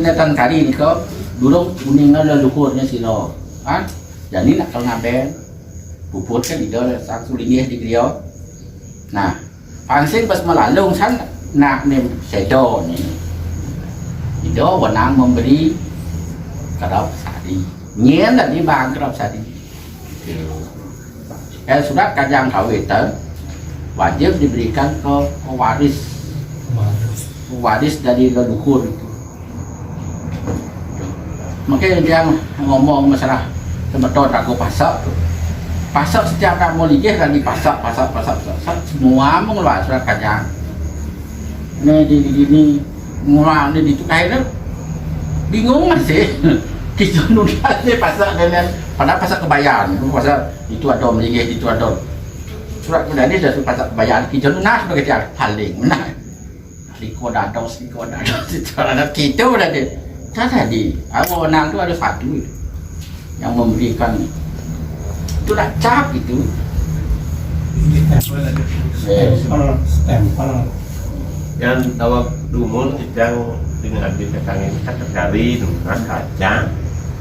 netan kari ni kau dulu kuningan leluhurnya silo, kan? Jadi nak kalau ngaben, puput kan dia sang sulingi di beliau. Nah. Pangsing pas melalung sana nak nem sedo ni. Itu wewenang memberi kerap sari. Nyen tadi bang kerap sari. Surat kajang kawin wajib diberikan ke waris dari leluhur itu. Makanya dia ngomong masalah sebetul aku pasak tu. Pasak setiap nak mau ligih kan dipasak, pasak, semua mengeluarkan surat kajang. Ini mengeluarkan ni ditukai tu, bingung masih. Kita nulis pasak dengan pada pasak kebayan, pasal itu ada meligih, itu ada surat kemudian ni dah pasak kebayan. Kita nulis sebagai dia paling mana? Liko dados, itu ada kita dah dia. Tadi, awal nang tu ada satu yang memberikan. Itu nak cap itu. Yang tawa dumul yang dengan habis kacang ini kacang kari dengan kacang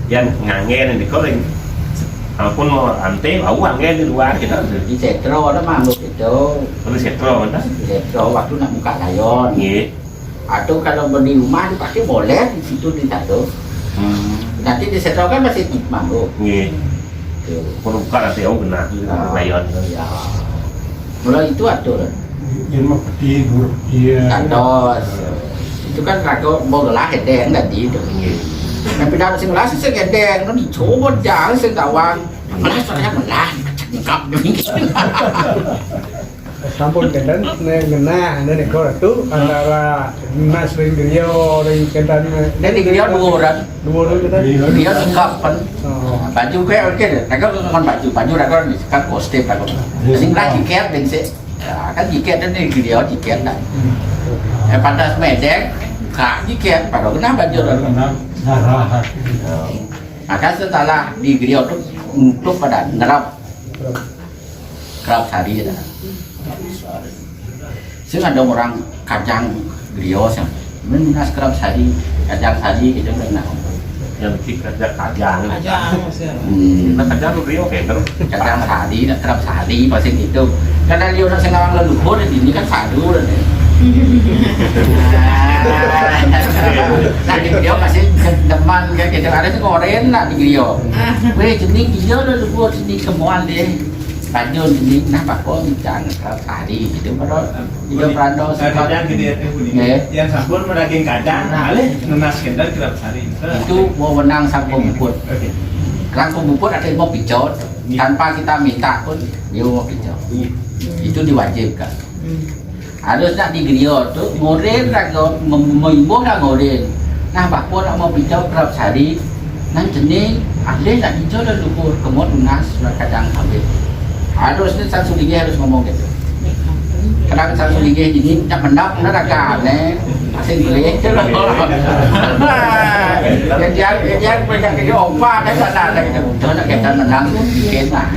yang ngangen di kau yang apun mau ante bau ngangen di luar kita Di setro ada manggung itu. kalau setro mana Setro waktu nak buka layon. iya Atau kalau di rumah pasti boleh di situ tidak tu. Nanti di setro kan masih manggung. iya kalau buka nanti aku kena layon Ya. Mulai itu atur. ilmu tidur iya Kandos itu kan raga mau gelah hedeng tadi itu. Yang pindah ke sini sih hedeng kan dicoba jangan sih kawan. Malah soalnya malah cengkap demi. sampun kedan ngena nek kok itu antara Mas ring Rio ring kedan Jadi dia dua orang. kita Dia cengkap kan. oh Baju kayak oke deh. Raga kan baju raga kan kostum raga. Sing lagi kiat dan sih. Kan jiket ini dia jiket dah. Pada medek, kak jiket, pada kenapa baju maka setelah di griot itu untuk pada nerap kerap sari dah. Sehingga ada orang kacang griot yang menas kerap sari, kacang sari itu benar. Yang kita kajang. Aja sih. Nah kajang lu Rio kayak terus. Kacang sari, kerap sari pasti itu. Karena dia orang senang leluhur di sini kan sadu dan. Nah di video masih deman kayak gitu ada tuh koren lah di video. Weh jenis dia udah leluhur sini kemuan deh. Baju jenis nah pak kok jangan kerap sari gitu. Padahal dia perantau Kacang gitu ya Budi. Yang sampun meraging kacang, alih nunas kendal kerap sari. itu wewenang sang pembukut. Sang pembukut ada yang mau picot tanpa kita minta pun dia mau picot. Itu diwajibkan. Harusnya di griot tuh ngoren raga membuang dah ngoren. Nah bakpun mau picot kerap sari nang jenis ahli nak picot dan lukur kemot lunas surat kacang habis. Harusnya sang suligih harus ngomong gitu. Kadang sang suligih ini tak mendap nak raga aneh masih boleh. Yang mereka kerja opa dan sana ada gitu. Jangan nak kita menang bikin lah.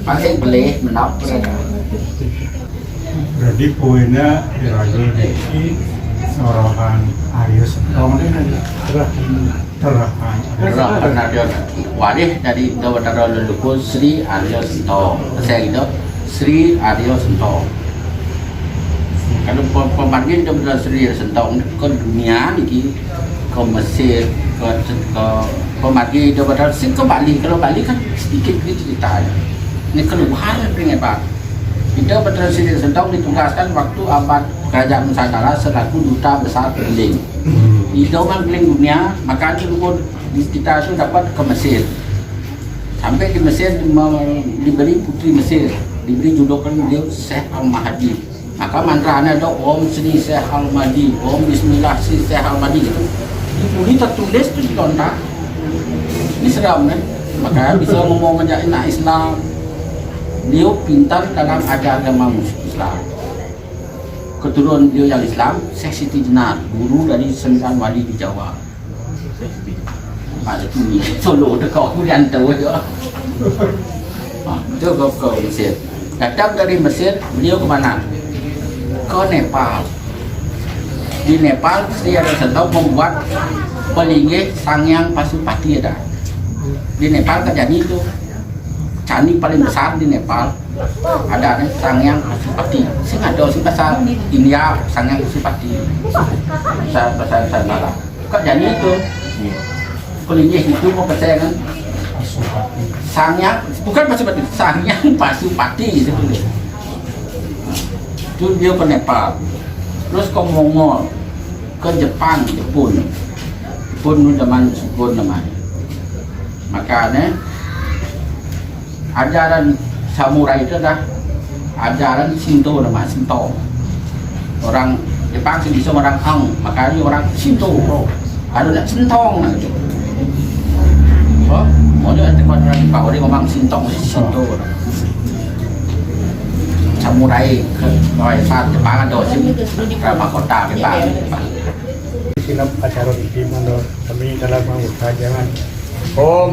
Masih boleh menang mereka. Jadi poinnya dirayu di Sorohan Aryo Sentong terahan Karena dia wadih dari Dawatara Leluhur Sri Aryo Sentong. Saya itu Sri Aryo Sentong. Kalau pemanggil Dawatara Sri Aryo Sentong ke dunia ni ke Mesir ke pemanggil Dawatara Sri ke Bali. Kalau Bali kan sedikit cerita. Ini keluar dengan Pak. Kita Dawatara Sri Aryo Sentong ditugaskan waktu abad Kerajaan Nusantara selaku duta besar keliling. Di dalam keliling dunia, maka kita itu dapat ke Mesir. Sampai di Mesir diberi putri Mesir, diberi julukan beliau Syekh Al-Mahdi. Maka mantranya ada Om Sri Syekh Al-Mahdi, Om Bismillah Sri Syekh Al-Mahdi gitu. Ini tertulis itu di kontak. Ini seram kan? Maka bisa ngomong ngajakin Islam. Beliau pintar dalam agama Islam. Keturunan beliau yang Islam, Syekh Siti Jenar, guru dari 9 wali di Jawa. Ada tu ni, Solo dekat aku diantar je. Itu ke Mesir. Datang dari Mesir, beliau ke mana? Ke Nepal. Di Nepal, Sri Aryo Sentong membuat pelinggih Sangyang Pasupati ada. Di Nepal terjadi itu. Candi paling besar di Nepal ada Sangyang Pasupati. Sing ada sing bahasa India Sangyang Pasupati. Bahasa Nusantara. Kok jadi itu? Pelinggih itu mau percaya kan? Sangyang bukan Pasupati, Sangyang Pasupati itu. Itu dia ke Nepal. Terus ke Mongol, ke Jepang, Jepun zaman Sukun namanya. Makanya ajaran samurai itu adalah ajaran Shinto namanya Shinto. Orang Jepang sih bisa orang Hang, makanya orang Shinto. Ada nak Shintong nah gitu. Oh, mau dia tempat orang Jepang dia ngomong Shintong Shinto. Samurai ke saat Jepang ada sih berapa kota Jepang. Silap acara di mana kami dalam mengucapkan jangan Om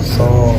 So